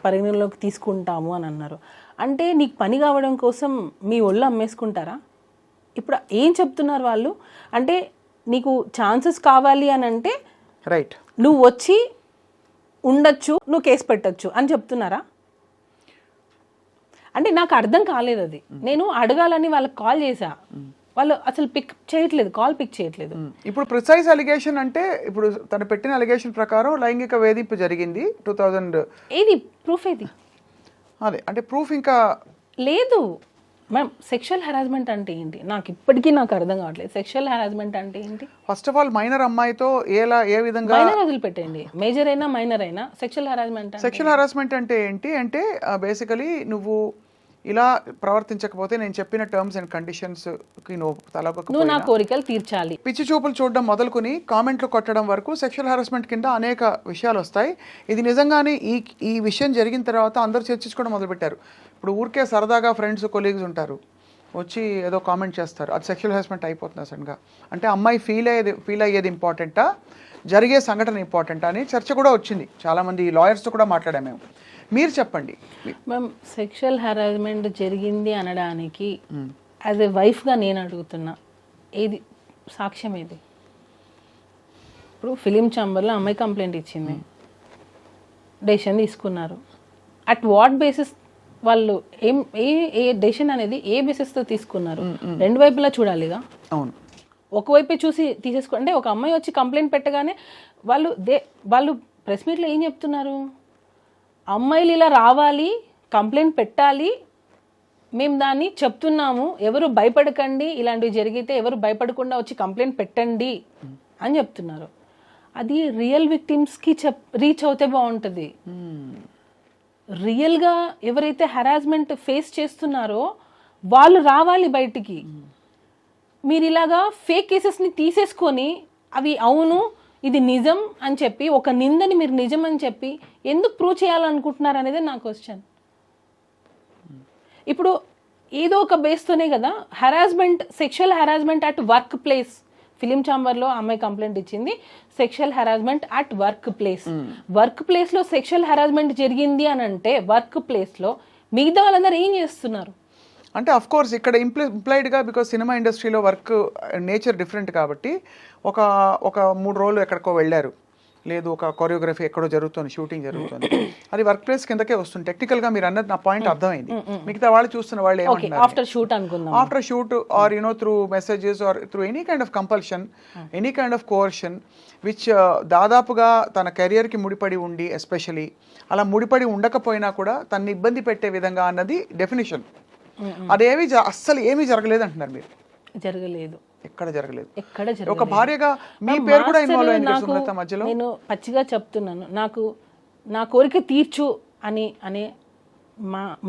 పరిగణలోకి తీసుకుంటాము అని అన్నారు. అంటే నీకు పని కావడం కోసం మీ ఒళ్ళు అమ్మేసుకుంటారా? ఇప్పుడు ఏం చెప్తున్నారు వాళ్ళు అంటే, నీకు ఛాన్సెస్ కావాలి అని అంటే రైట్ నువ్వు వచ్చి ఉండొచ్చు, నువ్వు కేసు పెట్టచ్చు అని చెప్తున్నారా? అంటే నాకు అర్థం కాలేదు అది. నేను అడగాలని వాళ్ళకి కాల్ చేశా, వాళ్ళు అసలు కాల్ పిక్ చేయట్లేదు. ఇప్పుడు ప్రిసైజ్ అలిగేషన్ అంటే ఇప్పుడు తను పెట్టిన అలిగేషన్ ప్రకారం లైంగిక వేధింపు జరిగింది 2000. ఏది ప్రూఫ్? ఏది అదే అంటే ప్రూఫ్ ఇంకా లేదు మ్యామ్. సెక్షువల్ హెరాస్మెంట్ అంటే ఏంటి నాకు ఇప్పటికీ అర్థం కావట్లేదు. సెక్షువల్ హెరాస్మెంట్ అంటే ఏంటి? ఫస్ట్ ఆఫ్ ఆల్ మైనర్ అమ్మాయితో ఏ విధంగా, మైనర్ వదిలిపెట్టండి, మేజర్ అయినా మైనర్ అయినా సెక్షువల్ హెరాస్మెంట్ అంటే ఏంటి అంటే బేసికలీ నువ్వు ఇలా ప్రవర్తించకపోతే నేను చెప్పిన టర్మ్స్ అండ్ కండిషన్స్ కి నువ్వు నా కోరికలు తీర్చాలి, పిచ్చి చూపులు చూడడం మొదలుకొని కామెంట్లు కొట్టడం వరకు సెక్షువల్ హెరాస్మెంట్ కింద అనేక విషయాలు వస్తాయి. ఇది నిజంగానే ఈ విషయం జరిగిన తర్వాత అందరూ చర్చించుకోవడం మొదలుపెట్టారు. ఇప్పుడు ఊరికే సరదాగా ఫ్రెండ్స్, కొలీగ్స్ ఉంటారు, వచ్చి ఏదో కామెంట్ చేస్తారు, అది సెక్షువల్ హెరాస్మెంట్ అయిపోతుంది సడన్గా. అంటే అమ్మాయి ఫీల్ అయ్యేది ఇంపార్టెంటా, జరిగే సంఘటన ఇంపార్టెంటా అని చర్చ కూడా వచ్చింది. చాలామంది లాయర్స్తో కూడా మాట్లాడాము మేము. మీరు చెప్పండి మ్యామ్, సెక్షువల్ హెరాస్మెంట్ జరిగింది అనడానికి యాజ్ ఎ వైఫ్గా నేను అడుగుతున్నా, ఏది సాక్ష్యం ఏది? ఇప్పుడు ఫిలిం ఛాంబర్లో అమ్మాయి కంప్లైంట్ ఇచ్చింది, డెసిషన్ తీసుకున్నారు. అట్ వాట్ బేసిస్ వాళ్ళు ఏ డెసిషన్ అనేది ఏ బేసిస్తో తీసుకున్నారు? రెండు వైపులా చూడాలిగా. అవును, ఒకవైపే చూసి తీసేసుకో అంటే ఒక అమ్మాయి వచ్చి కంప్లైంట్ పెట్టగానే వాళ్ళు ప్రెస్ మీట్లో ఏం చెప్తున్నారు? అమ్మాయిలు ఇలా రావాలి, కంప్లైంట్ పెట్టాలి, మేము దాన్ని చెప్తున్నాము, ఎవరు భయపడకండి, ఇలాంటివి జరిగితే ఎవరు భయపడకుండా వచ్చి కంప్లైంట్ పెట్టండి అని చెప్తున్నారు. అది రియల్ విక్టిమ్స్కి రీచ్ అవుతే బాగుంటుంది. రియల్గా ఎవరైతే హెరాస్మెంట్ ఫేస్ చేస్తున్నారో వాళ్ళు రావాలి బయటికి. మీరు ఇలాగా ఫేక్ కేసెస్ని తీసేసుకొని అవి అవును ఇది నిజం అని చెప్పి ఒక నిందని మీరు నిజం అని చెప్పి ఎందుకు ప్రూవ్ చేయాలనుకుంటున్నారు అనేది నా క్వశ్చన్. ఇప్పుడు ఏదో ఒక బేస్తోనే కదా harassment, sexual harassment at workplace. Film ఛాంబర్లో అమ్మాయి కంప్లైంట్ ఇచ్చింది, sexual harassment at workplace. Work ప్లేస్లో సెక్షువల్ హెరాస్మెంట్ జరిగింది అని అంటే వర్క్ ప్లేస్లో మిగతా వాళ్ళందరూ ఏం చేస్తున్నారు? అంటే అఫ్ కోర్స్ ఇక్కడ ఇంప్లాయిడ్గా, బికాజ్ సినిమా ఇండస్ట్రీలో వర్క్ నేచర్ డిఫరెంట్ కాబట్టి ఒక 3 రోజులు ఎక్కడికో వెళ్ళారు, లేదు ఒక కొరియోగ్రఫీ ఎక్కడో జరుగుతుంది, షూటింగ్ జరుగుతుంది, అది వర్క్ ప్లేస్ కిందకే వస్తుంది. టెక్నికల్గా మీరు అన్నది నా పాయింట్ అర్థమైంది. మిగతా వాళ్ళు చూస్తున్న వాళ్ళు ఏమంటున్నారు, ఆఫ్టర్ షూట్ అనుకుందాం, after shoot or through messages or through any kind of compulsion, any kind of coercion which దాదాపుగా తన కెరియర్కి ముడిపడి ఉండి, ఎస్పెషలీ అలా ముడిపడి ఉండకపోయినా కూడా తనని ఇబ్బంది పెట్టే విధంగా అన్నది డెఫినేషన్. అదేమి అస్సలు ఏమీ జరగలేదు అంటున్నారు మీరు. జరగలేదు, ఎక్కడ జరగలేదు. ఒక భార్యగా మీ పేరు కూడా ఇన్వాల్వ్ అయింది సుమలత మధ్యలో. నేను పచ్చిగా చెప్తున్నాను, నా కోరిక తీర్చు అనే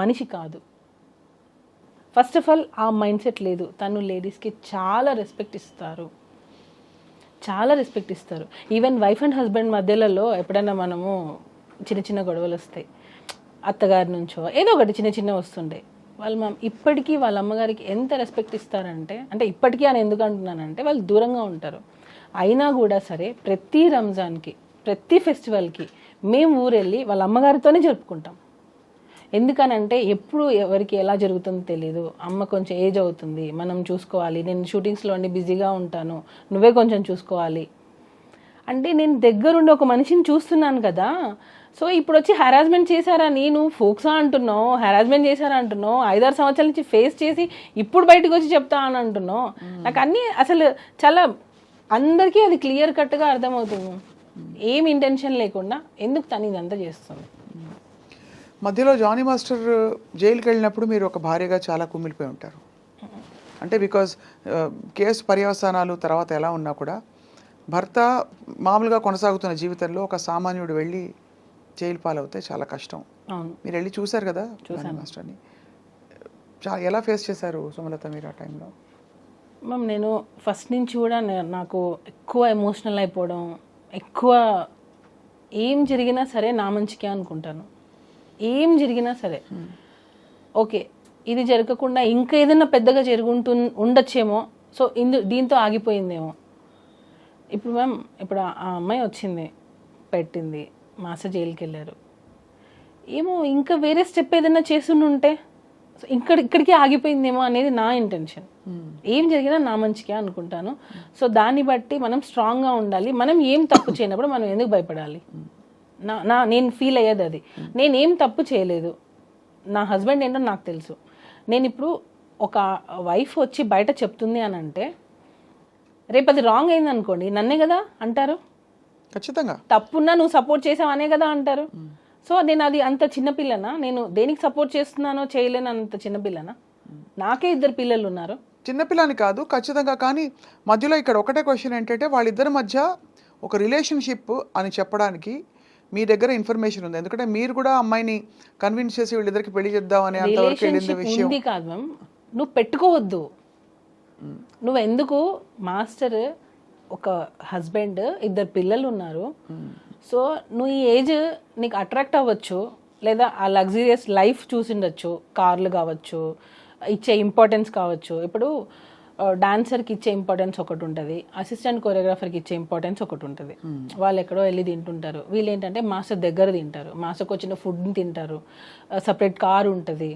మనిషి కాదు. ఫస్ట్ ఆఫ్ ఆల్ ఆ మైండ్ సెట్ లేదు. తను లేడీస్కి చాలా రెస్పెక్ట్ ఇస్తారు. ఈవెన్ వైఫ్ అండ్ హస్బెండ్ మధ్యలలో ఎప్పుడైనా మనము చిన్న గొడవలు వస్తాయి, అత్తగారి నుంచో ఏదో ఒకటి చిన్న వస్తుండే, వాళ్ళు ఇప్పటికీ వాళ్ళ అమ్మగారికి ఎంత రెస్పెక్ట్ ఇస్తారంటే, అంటే ఇప్పటికీ అని ఎందుకు అంటున్నానంటే వాళ్ళు దూరంగా ఉంటారు, అయినా కూడా సరే ప్రతి రంజాన్కి, ప్రతి ఫెస్టివల్కి మేము ఊరెళ్ళి వాళ్ళ అమ్మగారితోనే జరుపుకుంటాం. ఎందుకనంటే ఎప్పుడు ఎవరికి ఎలా జరుగుతుందో తెలియదు. అమ్మ కొంచెం ఏజ్ అవుతుంది, మనం చూసుకోవాలి, నేను షూటింగ్స్లో అన్ని బిజీగా ఉంటాను, నువ్వే కొంచెం చూసుకోవాలి అంటే నేను దగ్గరుండి ఒక మనిషిని చూస్తున్నాను కదా. సో ఇప్పుడు వచ్చి హెరాస్మెంట్ చేశారని నువ్వు ఫోక్సా అంటున్నావు, హెరాస్మెంట్ చేశారా అంటున్నావు, 5-6 సంవత్సరాల నుంచి ఫేస్ చేసి ఇప్పుడు బయటకు వచ్చి చెప్తా అని అంటున్నావు. నాకు అన్నీ అసలు చాలా అందరికీ అది క్లియర్ కట్గా అర్థమవుతుంది, ఏం ఇంటెన్షన్ లేకుండా ఎందుకు తను ఇదంతా చేస్తుంది. మధ్యలో జానీ మాస్టర్ జైలుకి వెళ్ళినప్పుడు మీరు ఒక భార్యగా చాలా కుమిలిపోయి ఉంటారు. అంటే బికాజ్ కేసు పర్యవసానాలు తర్వాత ఎలా ఉన్నా కూడా భర్త మామూలుగా కొనసాగుతున్న జీవితంలో ఒక సామాన్యుడు వెళ్ళి జైలు పాలవుతే చాలా కష్టం. మీరు వెళ్ళి చూశారు కదా జానీ మాస్టర్ని, ఎలా ఫేస్ చేశారు సుమలత మీరు ఆ టైంలో? మ్యామ్ నేను ఫస్ట్ నుంచి కూడా నాకు ఎక్కువ ఎమోషనల్ అయిపోవడం, ఎక్కువ ఏం జరిగినా సరే నా మంచికే అనుకుంటాను. ఏం జరిగినా సరే ఓకే ఇది జరగకుండా ఇంకా ఏదైనా పెద్దగా ఉండొచ్చేమో, సో దీంతో ఆగిపోయిందేమో. ఇప్పుడు మ్యామ్ ఇప్పుడు ఆ అమ్మాయి వచ్చింది, పెట్టింది, మాస్టర్ జైలుకి వెళ్ళారు, ఏమో ఇంకా వేరే స్టెప్ ఏదైనా చేస్తుంటే ఇక్కడికి ఆగిపోయిందేమో అనేది నా ఇంటెన్షన్. ఏం జరిగినా నా మంచిగా అనుకుంటాను. సో దాన్ని బట్టి మనం స్ట్రాంగ్గా ఉండాలి. మనం ఏం తప్పు చేయనప్పుడు మనం ఎందుకు భయపడాలి? నేను ఫీల్ అయ్యేది అది. నేనేం తప్పు చేయలేదు, నా హస్బెండ్ ఏంటో నాకు తెలుసు. నేను ఇప్పుడు ఒక వైఫ్ వచ్చి బయట చెప్తుంది అని అంటే రేపు అది రాంగ్ అయింది అనుకోండి, నన్నే కదా అంటారు. ఖచ్చితంగా తప్పున్నా నువ్వు సపోర్ట్ చేసావు అనే కదా అంటారు. సో నేను అది అంత చిన్నపిల్లనా? నేను దేనికి సపోర్ట్ చేస్తున్నానో చేయలేను అంత చిన్నపిల్లనా? నాకే 2 పిల్లలు ఉన్నారు. చిన్నపిల్లని కాదు ఖచ్చితంగా, కానీ మధ్యలో ఇక్కడ ఒకటే క్వశ్చన్ ఏంటంటే వాళ్ళిద్దరి మధ్య ఒక రిలేషన్షిప్ అని చెప్పడానికి మీ దగ్గర ఇన్ఫర్మేషన్ ఉంది. ఎందుకంటే మీరు కూడా అమ్మాయిని కన్విన్స్ చేసి వీళ్ళిద్దరికి పెళ్లి చేద్దాం అనే అంతవరకు వెళ్ళిన విషయం ఉంది కాదు మ్యామ్. నువ్వు పెట్టుకోవద్దు. నువ్వు ఎందుకు మాస్టర్ ఒక హస్బెండ్ 2 పిల్లలు ఉన్నారు. సో నువ్వు ఈ ఏజ్ నీకు అట్రాక్ట్ అవ్వచ్చు, లేదా ఆ లగ్జరియస్ లైఫ్ చూసిండొచ్చు, కార్లు కావచ్చు, ఇచ్చే ఇంపార్టెన్స్ కావచ్చు. ఇప్పుడు డాన్సర్కి ఇచ్చే ఇంపార్టెన్స్ ఒకటి ఉంటుంది, అసిస్టెంట్ కొరియోగ్రాఫర్కి ఇచ్చే ఇంపార్టెన్స్ ఒకటి ఉంటుంది. వాళ్ళు ఎక్కడో వెళ్ళి తింటుంటారు, వీళ్ళు ఏంటంటే మాస్టర్ దగ్గర తింటారు, మాస్టర్కి వచ్చిన ఫుడ్ని తింటారు, సపరేట్ కారు ఉంటుంది.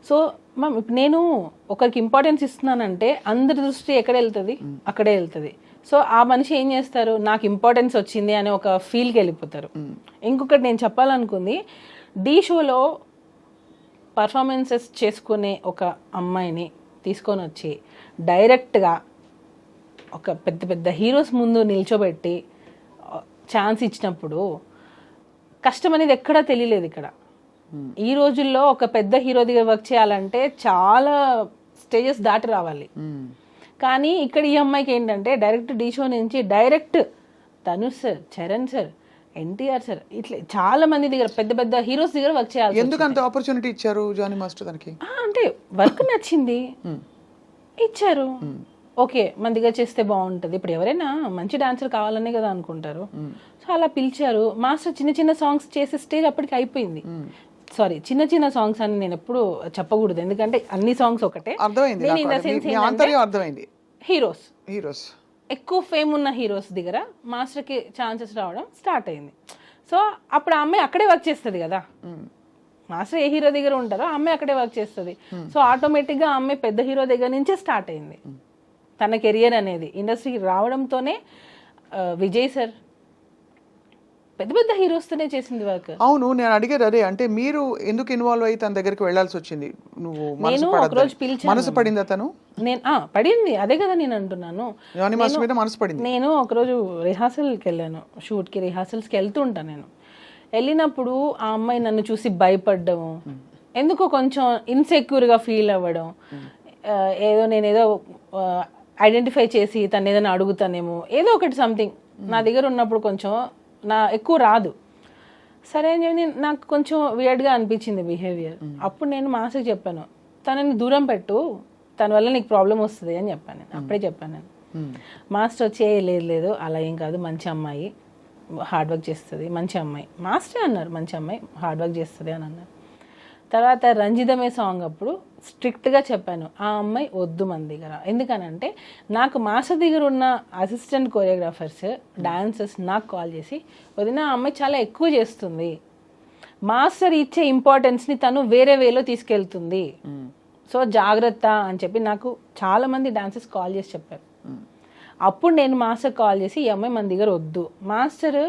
సో నేను ఒకరికి ఇంపార్టెన్స్ ఇస్తున్నానంటే అందరి దృష్టి ఎక్కడ వెళ్తుంది, అక్కడే వెళ్తుంది. సో ఆ మనిషి ఏం చేస్తారు, నాకు ఇంపార్టెన్స్ వచ్చింది అనే ఒక ఫీల్కి వెళ్ళిపోతారు. ఇంకొకటి నేను చెప్పాలనుకుంది, ఢీ షోలో పర్ఫార్మెన్సెస్ చేసుకునే ఒక అమ్మాయిని తీసుకొని వచ్చి డైరెక్ట్గా ఒక పెద్ద పెద్ద హీరోస్ ముందు నిల్చోబెట్టి ఛాన్స్ ఇచ్చినప్పుడు కష్టం అనేది ఎక్కడా తెలియలేదు. ఇక్కడ ఈ రోజుల్లో ఒక పెద్ద హీరో దగ్గర వర్క్ చేయాలంటే చాలా స్టేజెస్ దాటి రావాలి. కానీ ఇక్కడ ఈ అమ్మాయికి ఏంటంటే డైరెక్ట్ ఢీ షో నుంచి direct Dhanush sir, Charan sir, NTR sir, ఇట్లా చాలా మంది దగ్గర పెద్ద పెద్ద హీరోస్ దగ్గర వర్క్ చేయాలి. ఎందుకు అంత ఆపర్చునిటీ ఇచ్చారు జానీ మాస్టర్ దానికి? అంటే వర్క్ నచ్చింది, ఇచ్చారు. ఓకే, మన దగ్గర చేస్తే బాగుంటుంది. ఇప్పుడు ఎవరైనా మంచి డాన్సర్ కావాలనే కదా అనుకుంటారు. సో అలా పిలిచారు. మాస్టర్ చిన్న చిన్న సాంగ్స్ చేసే స్టేజ్ అప్పటికి అయిపోయింది. సారీ, చిన్న చిన్న సాంగ్స్ అని నేను ఎప్పుడు చెప్పకూడదు, ఎందుకంటే అన్ని సాంగ్స్ ఒకటే. అర్థమైంది. హీరోస్ ఎక్కువ ఫేమ్ ఉన్న హీరోస్ దగ్గర మాస్టర్కి ఛాన్సెస్ రావడం స్టార్ట్ అయింది. సో అప్పుడు ఆ అమ్మాయి అక్కడే వర్క్ చేస్తుంది కదా, మాస్టర్ ఏ హీరో దగ్గర ఉంటారో ఆ అమ్మాయి అక్కడే వర్క్ చేస్తుంది. సో ఆటోమేటిక్గా ఆ అమ్మాయి పెద్ద హీరో దగ్గర నుంచే స్టార్ట్ అయింది తన కెరియర్ అనేది. ఇండస్ట్రీకి రావడంతోనే విజయ్ సార్ పెద్ద పెద్ద హీరోస్తోనే చేసింది వర్క్. అవును, నేను అడిగేది అదే, అంటే మీరు ఎందుకు ఇన్వాల్వ్ అయ్యి తన దగ్గరికి వెళ్ళాల్సి వచ్చింది? నువ్వు నేను ఒకరోజు పిలిచాను. మనసు పడిందా తను? నేను పడింది, అదే కదా నేను అంటున్నాను. మనసు పడింది. నేను ఒకరోజు రిహార్సల్కి వెళ్ళాను, షూట్కి రిహార్సల్స్కి వెళ్తూ ఉంటాను. నేను వెళ్ళినప్పుడు ఆ అమ్మాయి నన్ను చూసి భయపడ్డము, ఎందుకో కొంచెం ఇన్సెక్యూర్గా ఫీల్ అవ్వడం, నేనేదో ఐడెంటిఫై చేసి తను ఏదైనా అడుగుతానేమో, ఏదో ఒకటి సంథింగ్ నా దగ్గర ఉన్నప్పుడు కొంచెం ఎక్కువ రాదు. సరే అని చెప్పి నాకు కొంచెం వియర్డ్గా అనిపించింది బిహేవియర్. అప్పుడు నేను మాస్టర్కి చెప్పాను, తనని దూరం పెట్టు, తన వల్ల నీకు ప్రాబ్లం వస్తుంది అని చెప్పాను. నేను అప్పుడే చెప్పాను. నేను మాస్టర్ వచ్చి లేదు అలా ఏం కాదు, మంచి అమ్మాయి, హార్డ్ వర్క్ చేస్తుంది, మంచి అమ్మాయి. మాస్టరే అన్నారు మంచి అమ్మాయి, హార్డ్ వర్క్ చేస్తుంది అని అన్నారు. తర్వాత రంజితమే సాంగ్ అప్పుడు స్ట్రిక్ట్గా చెప్పాను, ఆ అమ్మాయి వద్దు మన దగ్గర. ఎందుకనంటే నాకు మాస్టర్ దగ్గర ఉన్న అసిస్టెంట్ కొరియోగ్రాఫర్స్, డాన్సర్స్ నాకు కాల్ చేసి, వదిన ఆ అమ్మాయి చాలా ఎక్కువ చేస్తుంది, మాస్టర్ ఇచ్చే ఇంపార్టెన్స్ని తను వేరే వేలో తీసుకెళ్తుంది, సో జాగ్రత్త అని చెప్పి నాకు చాలామంది డాన్సర్స్ కాల్ చేసి చెప్పారు. అప్పుడు నేను మాస్టర్ కాల్ చేసి, ఈ అమ్మాయి మన దగ్గర వద్దు, మాస్టర్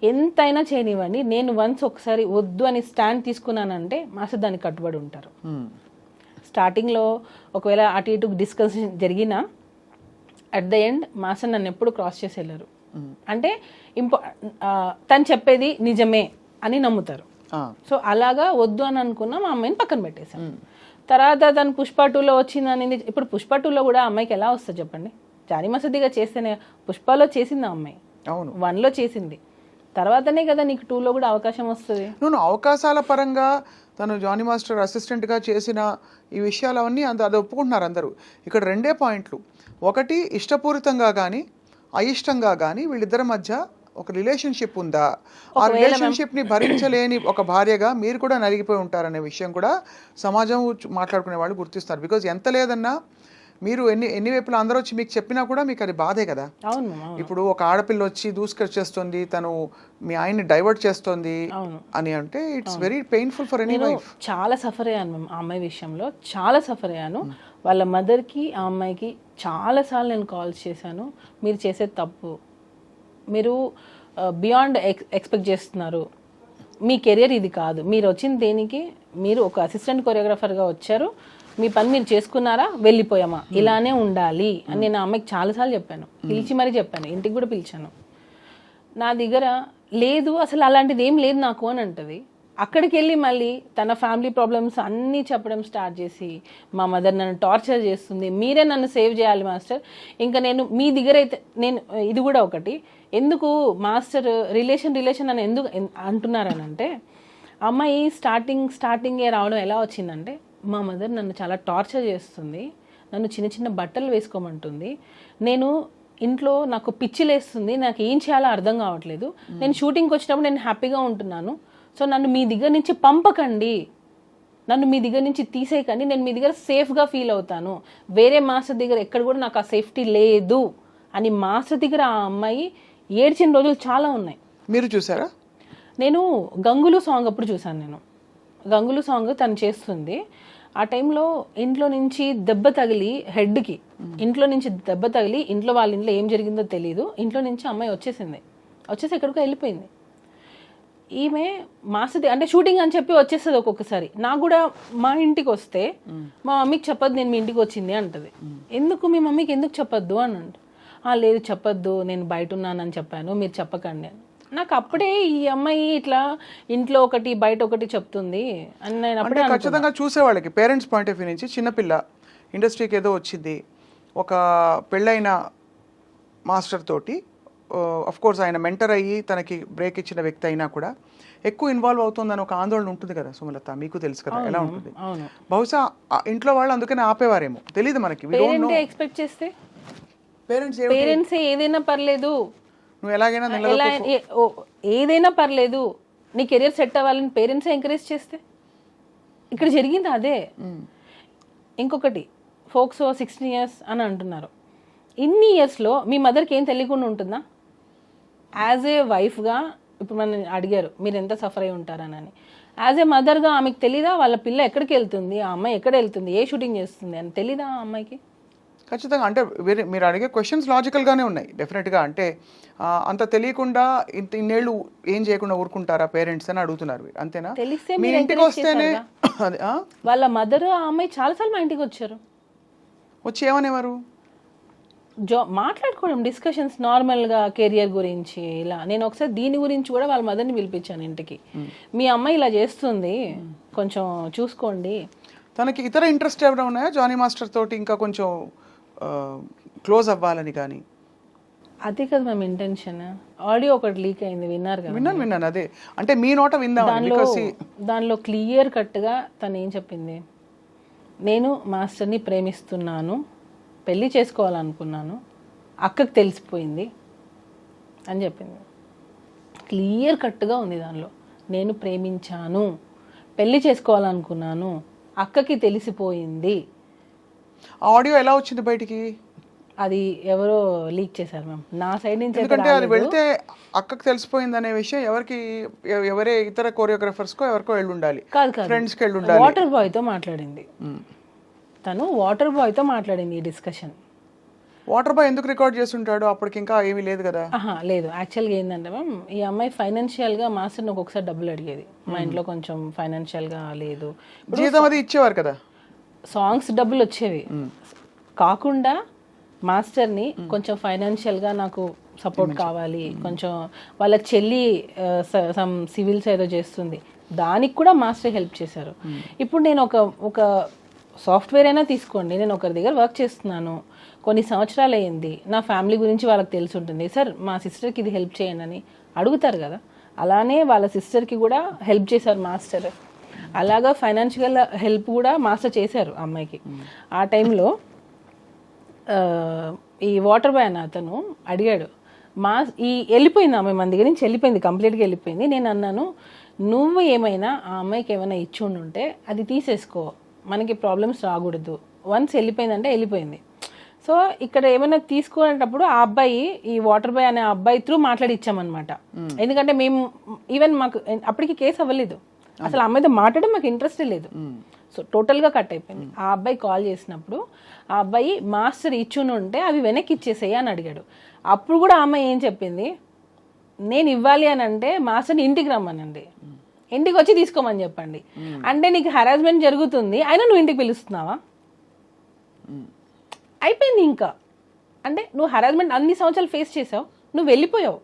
ఎంతైనా చేయనివ్వండి, నేను వన్స్ ఒకసారి వద్దు అని స్టాండ్ తీసుకున్నానంటే మాస్టర్ దానికి కట్టుబడి ఉంటారు. స్టార్టింగ్లో ఒకవేళ అటు ఇటు డిస్కషన్ జరిగినా అట్ ద ఎండ్ మాస్టర్ నన్ను ఎప్పుడు క్రాస్ చేసి వెళ్ళారు. అంటే తను చెప్పేది నిజమే అని నమ్ముతారు. సో అలాగా వద్దు అని అనుకున్నా మా అమ్మాయిని పక్కన పెట్టేశాను. తర్వాత తను పుష్ప 2లో వచ్చింది అనేది, ఇప్పుడు పుష్ప 2లో కూడా అమ్మాయికి ఎలా వస్తుంది చెప్పండి? జానీ మాస్టర్గా చేస్తేనే, పుష్పలో చేసింది ఆ అమ్మాయి, 1లో చేసింది, తర్వాతనే కదా నీకు 2లో కూడా అవకాశం వస్తుంది. నువ్వు అవకాశాల పరంగా తను జానీ మాస్టర్ అసిస్టెంట్గా చేసిన ఈ విషయాలు అవన్నీ అది ఒప్పుకుంటున్నారు అందరూ. ఇక్కడ రెండే పాయింట్లు, ఒకటి ఇష్టపూరితంగా కానీ అయిష్టంగా కానీ వీళ్ళిద్దరి మధ్య ఒక రిలేషన్షిప్ ఉందా, ఆ రిలేషన్షిప్ని భరించలేని ఒక భార్యగా మీరు కూడా నలిగిపోయి ఉంటారనే విషయం కూడా సమాజం మాట్లాడుకునే వాళ్ళు గుర్తిస్తారు. బికాజ్ ఎంత లేదన్నా మీరు ఎన్ని వైపులా అందరూ వచ్చి మీకు చెప్పినా కూడా మీకు అది బాధే కదా. ఇప్పుడు ఒక ఆడపిల్ల వచ్చి దూసుకొచ్చేస్తుంది, తను మీ ఆయన్ని డైవర్ట్ చేస్తుంది అని అంటే it's very painful for any wife. చాలా సఫర్ అయ్యాను మ్యామ్ ఆ అమ్మాయి విషయంలో, చాలా సఫర్ అయ్యాను. వాళ్ళ మదర్కి ఆ అమ్మాయికి చాలాసార్లు నేను కాల్స్ చేశాను, మీరు చేసే తప్పు, మీరు బియాండ్ ఎక్స్పెక్ట్ చేస్తున్నారు, మీ కెరియర్ ఇది కాదు, మీరు వచ్చిన దేనికి, మీరు ఒక అసిస్టెంట్ కొరియోగ్రాఫర్గా వచ్చారు, మీ పని మీరు చేసుకున్నారా, వెళ్ళిపోయామా, ఇలానే ఉండాలి అని నేను ఆ అమ్మాయికి చాలాసార్లు చెప్పాను, పిలిచి మరీ చెప్పాను, ఇంటికి కూడా పిలిచాను. నా దగ్గర లేదు అసలు అలాంటిది ఏం లేదు నాకు అని అంటది. అక్కడికి వెళ్ళి మళ్ళీ తన ఫ్యామిలీ ప్రాబ్లమ్స్ అన్నీ చెప్పడం స్టార్ట్ చేసి, మా మదర్ నన్ను టార్చర్ చేస్తుంది, మీరే నన్ను సేవ్ చేయాలి మాస్టర్, ఇంకా నేను మీ దగ్గర అయితే నేను ఇది కూడా ఒకటి, ఎందుకు మాస్టర్ రిలేషన్ అని ఎందుకు అంటున్నారనంటే, అమ్మాయి స్టార్టింగే రావడం ఎలా వచ్చిందంటే, మా మదర్ నన్ను చాలా టార్చర్ చేస్తుంది, నన్ను చిన్న చిన్న బట్టలు వేసుకోమంటుంది, నేను ఇంట్లో నాకు పిచ్చిలేస్తుంది, నాకు ఏం చేయాలో అర్థం కావట్లేదు, నేను షూటింగ్కి వచ్చినప్పుడు నేను హ్యాపీగా ఉంటున్నాను, సో నన్ను మీ దగ్గర నుంచి పంపకండి నన్ను మీ దగ్గర నుంచి తీసేయకండి, నేను మీ దగ్గర సేఫ్గా ఫీల్ అవుతాను, వేరే మాస్టర్ దగ్గర ఎక్కడ కూడా నాకు ఆ సేఫ్టీ లేదు అని మాస్టర్ దగ్గర ఆ అమ్మాయి ఏడ్చిన రోజులు చాలా ఉన్నాయి. మీరు చూసారా? నేను గంగులు సాంగ్ అప్పుడు చూసాను. నేను గంగులు సాంగ్ తను చేస్తుంది. ఆ టైంలో ఇంట్లో నుంచి దెబ్బ తగిలి హెడ్కి, ఇంట్లో నుంచి దెబ్బ తగిలి ఇంట్లో వాళ్ళ ఇంట్లో ఏం జరిగిందో తెలియదు, ఇంట్లో నుంచి అమ్మాయి వచ్చేసి ఎక్కడికో వెళ్ళిపోయింది. ఈమె మాస్టర్ అంటే షూటింగ్ అని చెప్పి వచ్చేస్తుంది ఒక్కొక్కసారి. నాకు కూడా మా ఇంటికి వస్తే మా మమ్మీకి చెప్పొద్దు నేను మీ ఇంటికి వచ్చింది అంటది. ఎందుకు మీ మమ్మీకి ఎందుకు చెప్పొద్దు అని అంటే, లేదు చెప్పొద్దు, నేను బయట ఉన్నానని చెప్పాను, మీరు చెప్పకండి అని. నాకు అప్పుడే ఈ అమ్మాయి ఇట్లా ఇంట్లో ఒకటి బయట ఒకటి చెప్తుంది అని నేను అప్పుడే ఖచ్చితంగా చూసేవాళ్ళకి పేరెంట్స్ పాయింట్ ఆఫ్ వ్యూ నుంచి చిన్నపిల్ల ఇండస్ట్రీకి ఏదో వచ్చింది, ఒక పెళ్ళైన మాస్టర్ తోటి అఫ్ కోర్స్ ఆయన మెంటర్ అయ్యి తనకి బ్రేక్ ఇచ్చిన వ్యక్తి అయినా కూడా ఎక్కువ ఇన్వాల్వ్ అవుతుందని ఒక ఆందోళన ఉంటుంది కదా సుమలత, మీకు తెలుసు కదా ఎలా ఉంటుంది. బహుశా ఇంట్లో వాళ్ళు అందుకని ఆపేవారేమో, తెలియదు మనకి. ఎక్స్పెక్ట్ చేస్తే పేరెంట్స్ ఏదైనా పర్లేదు, నువ్వు ఎలాగైనా ఏదైనా పర్లేదు, నీ కెరియర్ సెట్ అవ్వాలని పేరెంట్స్ ఎంకరేజ్ చేస్తే ఇక్కడ జరిగింది అదే. ఇంకొకటి ఫోక్సో 16 years అని అంటున్నారు. ఇన్ని ఇయర్స్లో మీ మదర్కి ఏం తెలియకుండా ఉంటుందా? యాజ్ ఏ వైఫ్గా ఇప్పుడు మనం అడిగారు మీరు ఎంత సఫర్ అయి ఉంటారని. యాజ్ ఏ మదర్గా ఆమెకు తెలీదా వాళ్ళ పిల్ల ఎక్కడికి వెళ్తుంది, ఆ అమ్మాయి ఎక్కడ వెళ్తుంది, ఏ షూటింగ్ చేస్తుంది అని తెలీదా ఆ అమ్మాయికి? ఖచ్చితంగా. అంటే మీరు అడిగే క్వశ్చన్స్ లాజికల్గానే ఉన్నాయి డెఫినెట్గా. అంటే అంత తెలియకుండా ఇన్నేళ్ళు ఏం చేయకుండా ఊరుకుంటారా పేరెంట్స్ అని అడుగుతున్నారు, అంతేనా? తెలిస్తే మీ ఇంటికి వస్తేనే వాళ్ళ మదర్ ఆ అమ్మాయి చాలాసార్లు మా ఇంటికి వచ్చి ఏమనేవారు? మాట్లాడుకోవడం, డిస్కషన్స్ నార్మల్గా కెరియర్ గురించి ఇలా. నేను ఒకసారి దీని గురించి కూడా వాళ్ళ మదర్ని పిలిపించాను ఇంటికి. మీ అమ్మాయి ఇలా చేస్తుంది కొంచెం చూసుకోండి. తనకి ఇతర ఇంట్రెస్ట్ ఏమైనా ఉన్నాయా జానీ మాస్టర్ తోటి ఇంకా కొంచెం క్లోజ్ అవ్వాలని? కానీ అదే కదా మేము ఇంటెన్షన్. ఆడియో ఒకటి లీక్ అయింది, విన్నారు కదా? విన్నాను. అదే అంటే మీ నోట విందాం. దానిలో క్లియర్ కట్గా తను ఏం చెప్పింది, నేను మాస్టర్ని ప్రేమిస్తున్నాను, పెళ్ళి చేసుకోవాలనుకున్నాను, అక్కకి తెలిసిపోయింది అని చెప్పింది. క్లియర్ కట్గా ఉంది దానిలో. నేను ప్రేమించాను, పెళ్ళి చేసుకోవాలనుకున్నాను, అక్కకి తెలిసిపోయింది. ఆడియో ఎలా వచ్చింది బయటికి? అది ఎవరో లీక్ చేశారు మ్యామ్, నా సైడ్ నుంచి. ఎందుకంటే అది వెళ్తే అక్కకి తెలిసిపోయింది అనే విషయం ఎవరే ఇతర కోరియోగ్రాఫర్స్కో ఎవరికో వెళ్ళి ఉండాలి, ఫ్రెండ్స్కి వెళ్ళి ఉండాలి. వాటర్ బాయ్తో మాట్లాడింది తను, వాటర్ బాయ్తో మాట్లాడింది ఈ డిస్కషన్. వాటర్ బాయ్ ఎందుకు రికార్డ్ చేస్తుంటాడు? అప్పటికి ఇంకా ఏమీ లేదు కదా. లేదు, యాక్చువల్గా ఏంటంటే మ్యామ్ ఈ అమ్మాయి ఫైనాన్షియల్గా మాస్టర్ని ఒక్కొక్కసారి డబ్బులు అడిగేది. మా ఇంట్లో కొంచెం ఫైనాన్షియల్గా లేదు, జీతం అది ఇచ్చేవారు కదా, సాంగ్స్ డబ్బులు వచ్చేవి కాకుండా మాస్టర్ని కొంచెం ఫైనాన్షియల్గా నాకు సపోర్ట్ కావాలి, కొంచెం వాళ్ళ చెల్లి సమ్ సివిల్స్ ఏదో చేస్తుంది, దానికి కూడా మాస్టర్ హెల్ప్ చేశారు. ఇప్పుడు నేను ఒక సాఫ్ట్వేర్ అయినా తీసుకోండి, నేను ఒకరి దగ్గర వర్క్ చేస్తున్నాను, కొన్ని సంవత్సరాలు అయ్యింది, నా ఫ్యామిలీ గురించి వాళ్ళకి తెలిసి ఉంటుంది, సార్ మా సిస్టర్కి ఇది హెల్ప్ చేయండి అని అడుగుతారు కదా. అలానే వాళ్ళ సిస్టర్కి కూడా హెల్ప్ చేశారు మాస్టర్. అలాగా ఫైనాన్షియల్ హెల్ప్ కూడా మాస్టర్ చేశారు అమ్మాయికి. ఆ టైంలో ఈ వాటర్ బాయ్ అన్న అతను అడిగాడు, వెళ్ళిపోయింది ఆమె మన దగ్గర నుంచి, వెళ్ళిపోయింది, కంప్లీట్గా వెళ్ళిపోయింది. నేను అన్నాను, నువ్వు ఏమైనా ఆ అమ్మాయికి ఏమైనా ఇచ్చి ఉంటే అది తీసేసుకో, మనకి ప్రాబ్లమ్స్ రాకూడదు, వన్స్ వెళ్ళిపోయిందంటే వెళ్ళిపోయింది. సో ఇక్కడ ఏమైనా తీసుకునేటప్పుడు ఆ అబ్బాయి, ఈ వాటర్ బాయ్ అనే అబ్బాయి త్రూ మాట్లాడి ఇచ్చామన్నమాట. ఎందుకంటే మేము ఈవెన్ మాకు అప్పటికి కేసు అవ్వలేదు, అసలు అమ్మాయితో మాట్లాడడం మాకు ఇంట్రెస్ట్ లేదు. సో టోటల్గా కట్ అయిపోయింది. ఆ అబ్బాయి కాల్ చేసినప్పుడు ఆ అబ్బాయి మాస్టర్ ఇచ్చుని ఉంటే అవి వెనక్కి ఇచ్చేసేయి అని అడిగాడు. అప్పుడు కూడా ఆ అమ్మాయి ఏం చెప్పింది, నేను ఇవ్వాలి అని అంటే మాస్టర్ని ఇంటికి రమ్మనండి, ఇంటికి వచ్చి తీసుకోమని చెప్పండి. అంటే నీకు హరాస్మెంట్ జరుగుతుంది, అయినా నువ్వు ఇంటికి పిలుస్తున్నావా? అయిపోయింది ఇంకా. అంటే నువ్వు హరాస్మెంట్ అన్ని సంవత్సరాలు ఫేస్ చేసావు, నువ్వు వెళ్ళిపోయావు,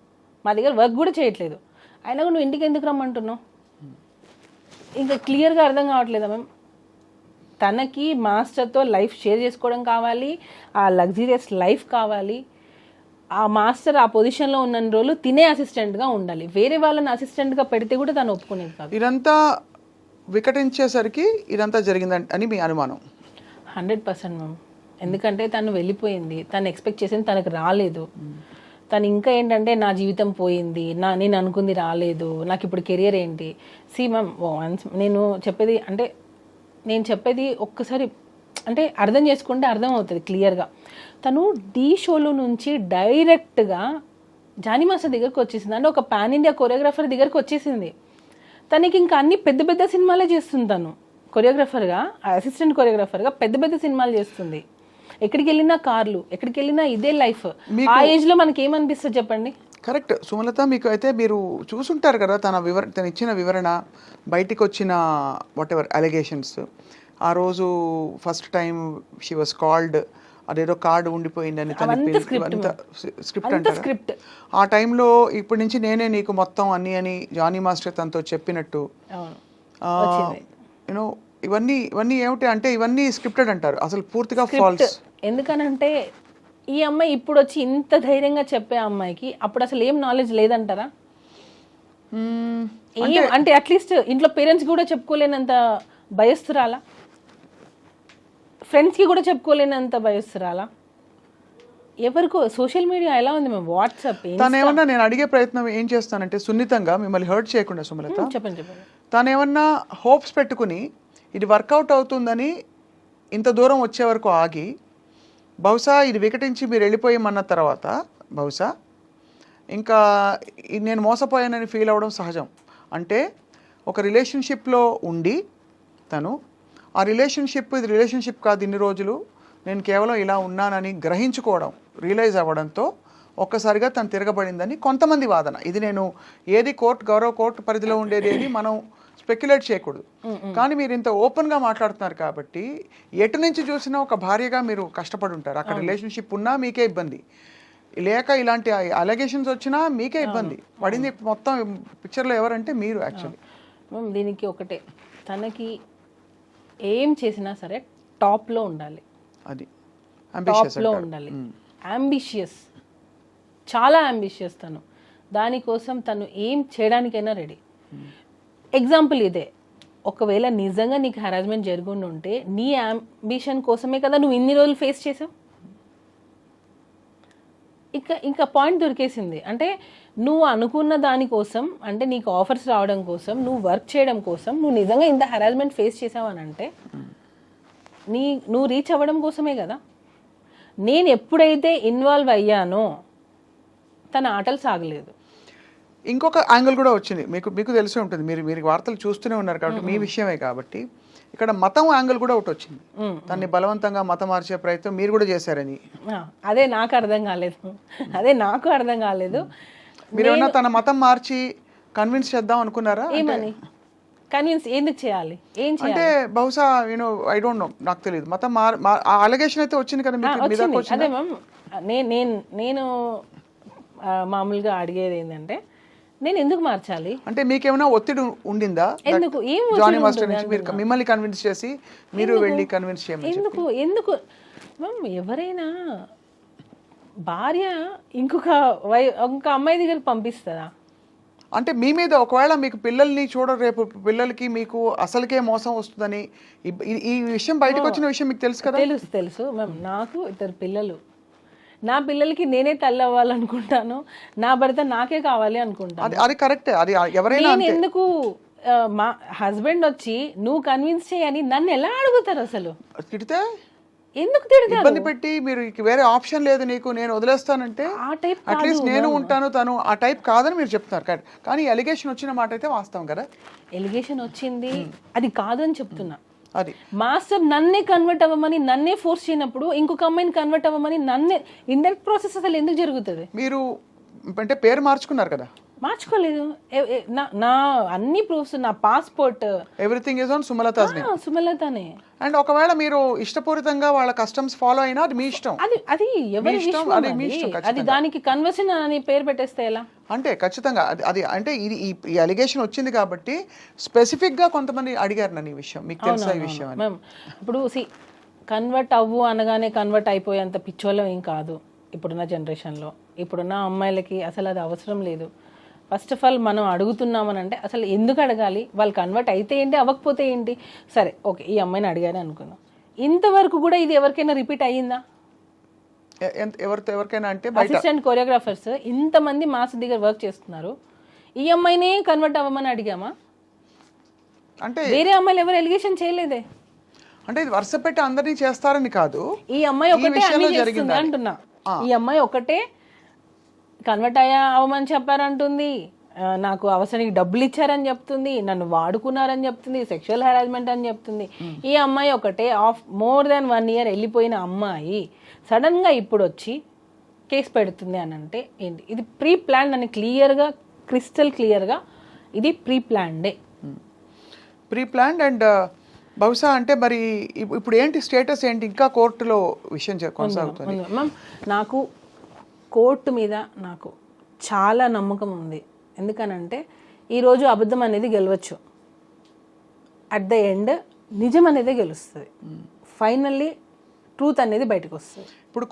మా దగ్గర వర్క్ కూడా చేయట్లేదు, అయినా నువ్వు ఇంటికి ఎందుకు రమ్మంటున్నావు? ఇంకా క్లియర్గా అర్థం కావట్లేదా మ్యామ్? తనకి మాస్టర్తో లైఫ్ షేర్ చేసుకోవడం కావాలి, ఆ లగ్జరియస్ లైఫ్ కావాలి. ఆ మాస్టర్ ఆ పొజిషన్లో ఉన్న రోజులు తినే అసిస్టెంట్గా ఉండాలి, వేరే వాళ్ళని అసిస్టెంట్గా పెడితే కూడా తను ఒప్పుకునేది కాదు. ఇదంతా వికటించేసరికి ఇదంతా జరిగిందని మీ అనుమానం? 100% మ్యామ్. ఎందుకంటే తను వెళ్ళిపోయింది, తను ఎక్స్పెక్ట్ చేసింది తనకు రాలేదు. తను ఇంకా ఏంటంటే నా జీవితం పోయింది, నేను అనుకుంది రాలేదు, నాకు ఇప్పుడు కెరియర్ ఏంటి? సి మ్యామ్, నేను చెప్పేది అంటే నేను చెప్పేది ఒక్కసారి అంటే అర్థం చేసుకుంటే అర్థం అవుతుంది క్లియర్గా. తను ఢీ షోలో నుంచి డైరెక్ట్గా జానీ మాస్టర్ దగ్గరకు వచ్చేసింది, అంటే ఒక పాన్ ఇండియా కొరియోగ్రాఫర్ దగ్గరకు వచ్చేసింది. తనకి ఇంకా అన్ని పెద్ద పెద్ద సినిమాలే చేస్తుంది. తను కొరియోగ్రాఫర్గా, అసిస్టెంట్ కొరియోగ్రాఫర్గా పెద్ద పెద్ద సినిమాలు చేస్తుంది. ఎక్కడికి వెళ్ళినా కార్లు, ఎక్కడికి వెళ్ళినా ఇదే లైఫ్. ఆ ఏజ్లో మనకి ఏమనిపిస్తుంది చెప్పండి? కరెక్ట్ సుమలత, మీకు అయితే మీరు చూసుంటారు కదా తను ఇచ్చిన వివరణ, బయటికి వచ్చిన వాట్ ఎవర్ అలిగేషన్స్. ఆ రోజు first time she was called, అదేదో కార్డు ఉండిపోయిందని స్క్రిప్ట్ అంటారు. ఆ టైంలో ఇప్పటి నుంచి నేనే నీకు మొత్తం అన్ని అని జానీ మాస్టర్ తనతో చెప్పినట్టు, యూనో ఇవన్నీ ఏమిటి అంటే ఇవన్నీ స్క్రిప్టెడ్ అంటారు, అసలు పూర్తిగా ఫాల్స్. ఎందుకనంటే ఈ అమ్మాయి ఇప్పుడు వచ్చి ఇంత ధైర్యంగా చెప్పే అమ్మాయికి అప్పుడు అసలు ఏం నాలెడ్జ్ లేదంటారా? అంటే అట్లీస్ట్ ఇంట్లో పేరెంట్స్ కూడా చెప్పుకోలేనంత భయస్తురాలా, ఫ్రెండ్స్కి కూడా చెప్పుకోలేనంత భయస్తురాలా? ఎవరికో సోషల్ మీడియా ఎలా ఉంది మేము, వాట్సాప్. తనేమన్నా నేను అడిగే ప్రయత్నం ఏం చేస్తానంటే సున్నితంగా మిమ్మల్ని హర్ట్ చేయకుండా సుమలత, చెప్పండి. తనేమన్నా హోప్స్ పెట్టుకుని ఇది వర్కౌట్ అవుతుందని ఇంత దూరం వచ్చే వరకు ఆగి, బహుశా ఇది వికటించి మీరు వెళ్ళిపోయామన్న తర్వాత బహుశా ఇంకా నేను మోసపోయానని ఫీల్ అవ్వడం సహజం. అంటే ఒక రిలేషన్షిప్లో ఉండి తను ఆ రిలేషన్షిప్ ఇది రిలేషన్షిప్ కాదు, ఇన్ని రోజులు నేను కేవలం ఇలా ఉన్నానని గ్రహించుకోవడం, రియలైజ్ అవ్వడంతో ఒక్కసారిగా తను తిరగబడిందని కొంతమంది వాదన. ఇది నేను ఏది గౌరవ కోర్టు పరిధిలో ఉండేది ఏది మనం స్పెక్యులేట్ చేయకూడదు. కానీ మీరు ఇంత ఓపెన్గా మాట్లాడుతున్నారు కాబట్టి ఎటు నుంచి చూసినా ఒక భార్యగా మీరు కష్టపడి ఉంటారు. అక్కడ రిలేషన్షిప్ ఉన్నా మీకే ఇబ్బంది, లేక ఇలాంటి అలిగేషన్స్ వచ్చినా మీకే ఇబ్బంది పడింది. మొత్తం పిక్చర్లో ఎవరంటే మీరు యాక్చువల్లీ. దీనికి ఒకటే, తనకి ఏం చేసినా సరే టాప్లో ఉండాలి, అది టాప్లో ఉండాలి. అంబిషియస్, చాలా అంబిషియస్ తను. దానికోసం తను ఏం చేయడానికైనా రెడీ. ఎగ్జాంపుల్ ఇదే, ఒకవేళ నిజంగా నీకు హెరాస్మెంట్ జరుగుండి ఉంటే నీ అంబిషన్ కోసమే కదా నువ్వు ఇన్ని రోజులు ఫేస్ చేసావు. ఇంకా పాయింట్ దొరికేసింది. అంటే నువ్వు అనుకున్న దానికోసం, అంటే నీకు ఆఫర్స్ రావడం కోసం, నువ్వు వర్క్ చేయడం కోసం నువ్వు నిజంగా ఇంత హెరాస్మెంట్ ఫేస్ చేసావు అని అంటే నువ్వు రీచ్ అవ్వడం కోసమే కదా. నేను ఎప్పుడైతే ఇన్వాల్వ్ అయ్యానో తన ఆటలు సాగలేదు. ఇంకొక యాంగిల్ కూడా వచ్చింది, మీకు తెలిసే ఉంటుంది, మీరు వార్తలు చూస్తూనే ఉన్నారు కాబట్టి మీ విషయమే కాబట్టి. ఇక్కడ మతం యాంగిల్ కూడా ఒకటి వచ్చింది, తన్ని బలవంతంగా మతం మార్చే ప్రయత్నం మీరు కూడా చేశారని. అదే నాకు అర్థం కాలేదు. మీరు ఏమన్నా తన మతం మార్చి కన్విన్స్ చేద్దాం అనుకున్నారా? ఏమని కన్విన్స్ ఎందుకు చేయాలి, ఏం చేయాలి అంటే బహుశా ఐ డోంట్ నో, నాకు తెలియదు. మతం అలిగేషన్ అయితే వచ్చింది కదా మీకు. అదే మ్యామ్, నేను మామూలుగా అడిగేది ఏంటంటే నేను ఎందుకు మార్చాలి అంటే మీకేమైనా ఒత్తిడి ఉండిందా? ఎందుకు జానీ మాస్టర్ నుంచి మీరు మిమ్మల్ని కన్విన్స్ చేసి మీరు వెళ్ళి కన్విన్స్ చేయమని? ఎందుకు మ్యామ్, ఎవరైనా భార్య ఇంకొక అమ్మాయి దగ్గరికి పంపిస్తుందా? అంటే మీ మీద ఒకవేళ మీకు పిల్లల్ని రేపు పిల్లలకి మీకు అసలుకే మోసం వస్తుందని ఈ విషయం బయటకు వచ్చిన విషయం మీకు తెలుసు కదా? తెలుసు మ్యామ్. నాకు 2 పిల్లలు, నా పిల్లలకి నేనే తల్లి అవ్వాలనుకుంటాను, నా భర్త నాకే కావాలి అనుకుంటాను. అది కరెక్టే, అది ఎవరైనా. నేను ఎందుకు మా హస్బెండ్ వచ్చి నువ్వు కన్విన్స్ చేయని నన్ను ఎలా అడుగుతారు? అసలు తిడితే ఎందుకు తిడతారు? ఇబ్బంది పెట్టి మీరు వేరే ఆప్షన్ లేదు నీకు, నేను వదిలేస్తానంటే అట్లీస్ట్ నేను ఉంటాను, తను ఆ టైప్ కాదని మీరు చెప్తున్నారు. కానీ ఎలిగేషన్ వచ్చిన మాట అయితే వాస్తవం కదా. ఎలిగేషన్ వచ్చింది, అది కాదు అని చెప్తున్నా. అది మాస్టర్ నన్నే కన్వర్ట్ అవ్వమని నన్నే ఫోర్స్ చేయనప్పుడు ఇంకొక అమ్మాయిని కన్వర్ట్ అవ్వమని నన్నే ఇండైరెక్ట్ ప్రాసెస్ అసలు ఎందుకు జరుగుతుంది? మీరు అంటే పేరు మార్చుకున్నారు కదా? మార్చుకోలేదు. నా అన్ని ప్రూఫ్స్, నా passport, everything is on Sumalatha's name. సుమలతనే. అండ్ ఒకవేళ మీరు ఇష్టపూరితంగా వాళ్ళ కస్టమ్స్ ఫాలో అయినా అది మీ ఇష్టం. అది ఎవరి ఇష్టం, అది దానికి కన్వర్షన్ అని పేరు పెట్టేస్తే ఎలా? అంటే ఖచ్చితంగా అది అంటే ఈ అలిగేషన్ వచ్చింది కాబట్టి స్పెసిఫిక్ గా కొంతమంది అడిగారు నన్ను ఈ విషయం, మీకు తెలుసా ఈ విషయం? ఇప్పుడు కన్వర్ట్ అవ్వు అనగానే కన్వర్ట్ అయిపోయేంత పిచ్చోళ్ళం ఏం కాదు ఇప్పుడున్న జనరేషన్లో. ఇప్పుడున్న అమ్మాయిలకి అసలు అది అవసరం లేదు. ఫస్ట్ ఆఫ్ ఆల్ మనం అడుగుతున్నామని అంటే అసలు ఎందుకు అడగాలి? వాళ్ళు కన్వర్ట్ అయితే ఏంటి, అవ్వకపోతే ఏంటి? సరే ఓకే, ఈ అమ్మాయిని అడిగానే అనుకుందాం. ఇంతవరకు కూడా ఇది ఎవరికైనా రిపీట్ అయ్యిందా? ఎవరికైనా అంటే అసిస్టెంట్ కొరియోగ్రాఫర్స్ ఇంతమంది మాస్ దగ్గర వర్క్ చేస్తున్నారు, ఈ అమ్మాయినే కన్వర్ట్ అవ్వమని అడిగామా? అంటే వేరే అమ్మాయిలు ఎవరు ఎలిగేషన్ చేయలేదే. అంటే ఇది వరుస పెట్టి అందరినీ చేస్తారని కాదు, ఈ అమ్మాయి ఒకటే విషయంలో అన్ని చేస్తుంది జరిగిందా? అంటున్నా. ఈ అమ్మాయి ఒకటే కన్వర్ట్ అవ్వమని చెప్పారంటుంది, నాకు అవసరానికి డబ్బులు ఇచ్చారని చెప్తుంది, నన్ను వాడుకున్నారని చెప్తుంది, సెక్షువల్ హెరాస్మెంట్ అని చెప్తుంది. ఈ అమ్మాయి ఒకటే మోర్ దాన్ 1 year వెళ్ళిపోయిన అమ్మాయి సడన్ గా ఇప్పుడు వచ్చి కేసు పెడుతుంది అని అంటే ఏంటి? ఇది ప్రీ ప్లాన్ అని క్లియర్గా, క్రిస్టల్ క్లియర్గా ఇది ప్రీ ప్లాన్డే. Pre planned. అండ్ బహుశా అంటే మరి ఇప్పుడు ఏంటి స్టేటస్ ఏంటి? ఇంకా కోర్టులో విషయం కొనసాగుతుంది. మ్యామ్ నాకు కోర్టు మీద నాకు చాలా నమ్మకం ఉంది. ఎందుకనంటే ఈరోజు అబద్ధం అనేది గెలవచ్చు, అట్ ద ఎండ్ నిజం అనేది గెలుస్తుంది, ఫైనల్లీ ట్రూత్ అనేది బయటకు వస్తుంది. ఇప్పుడు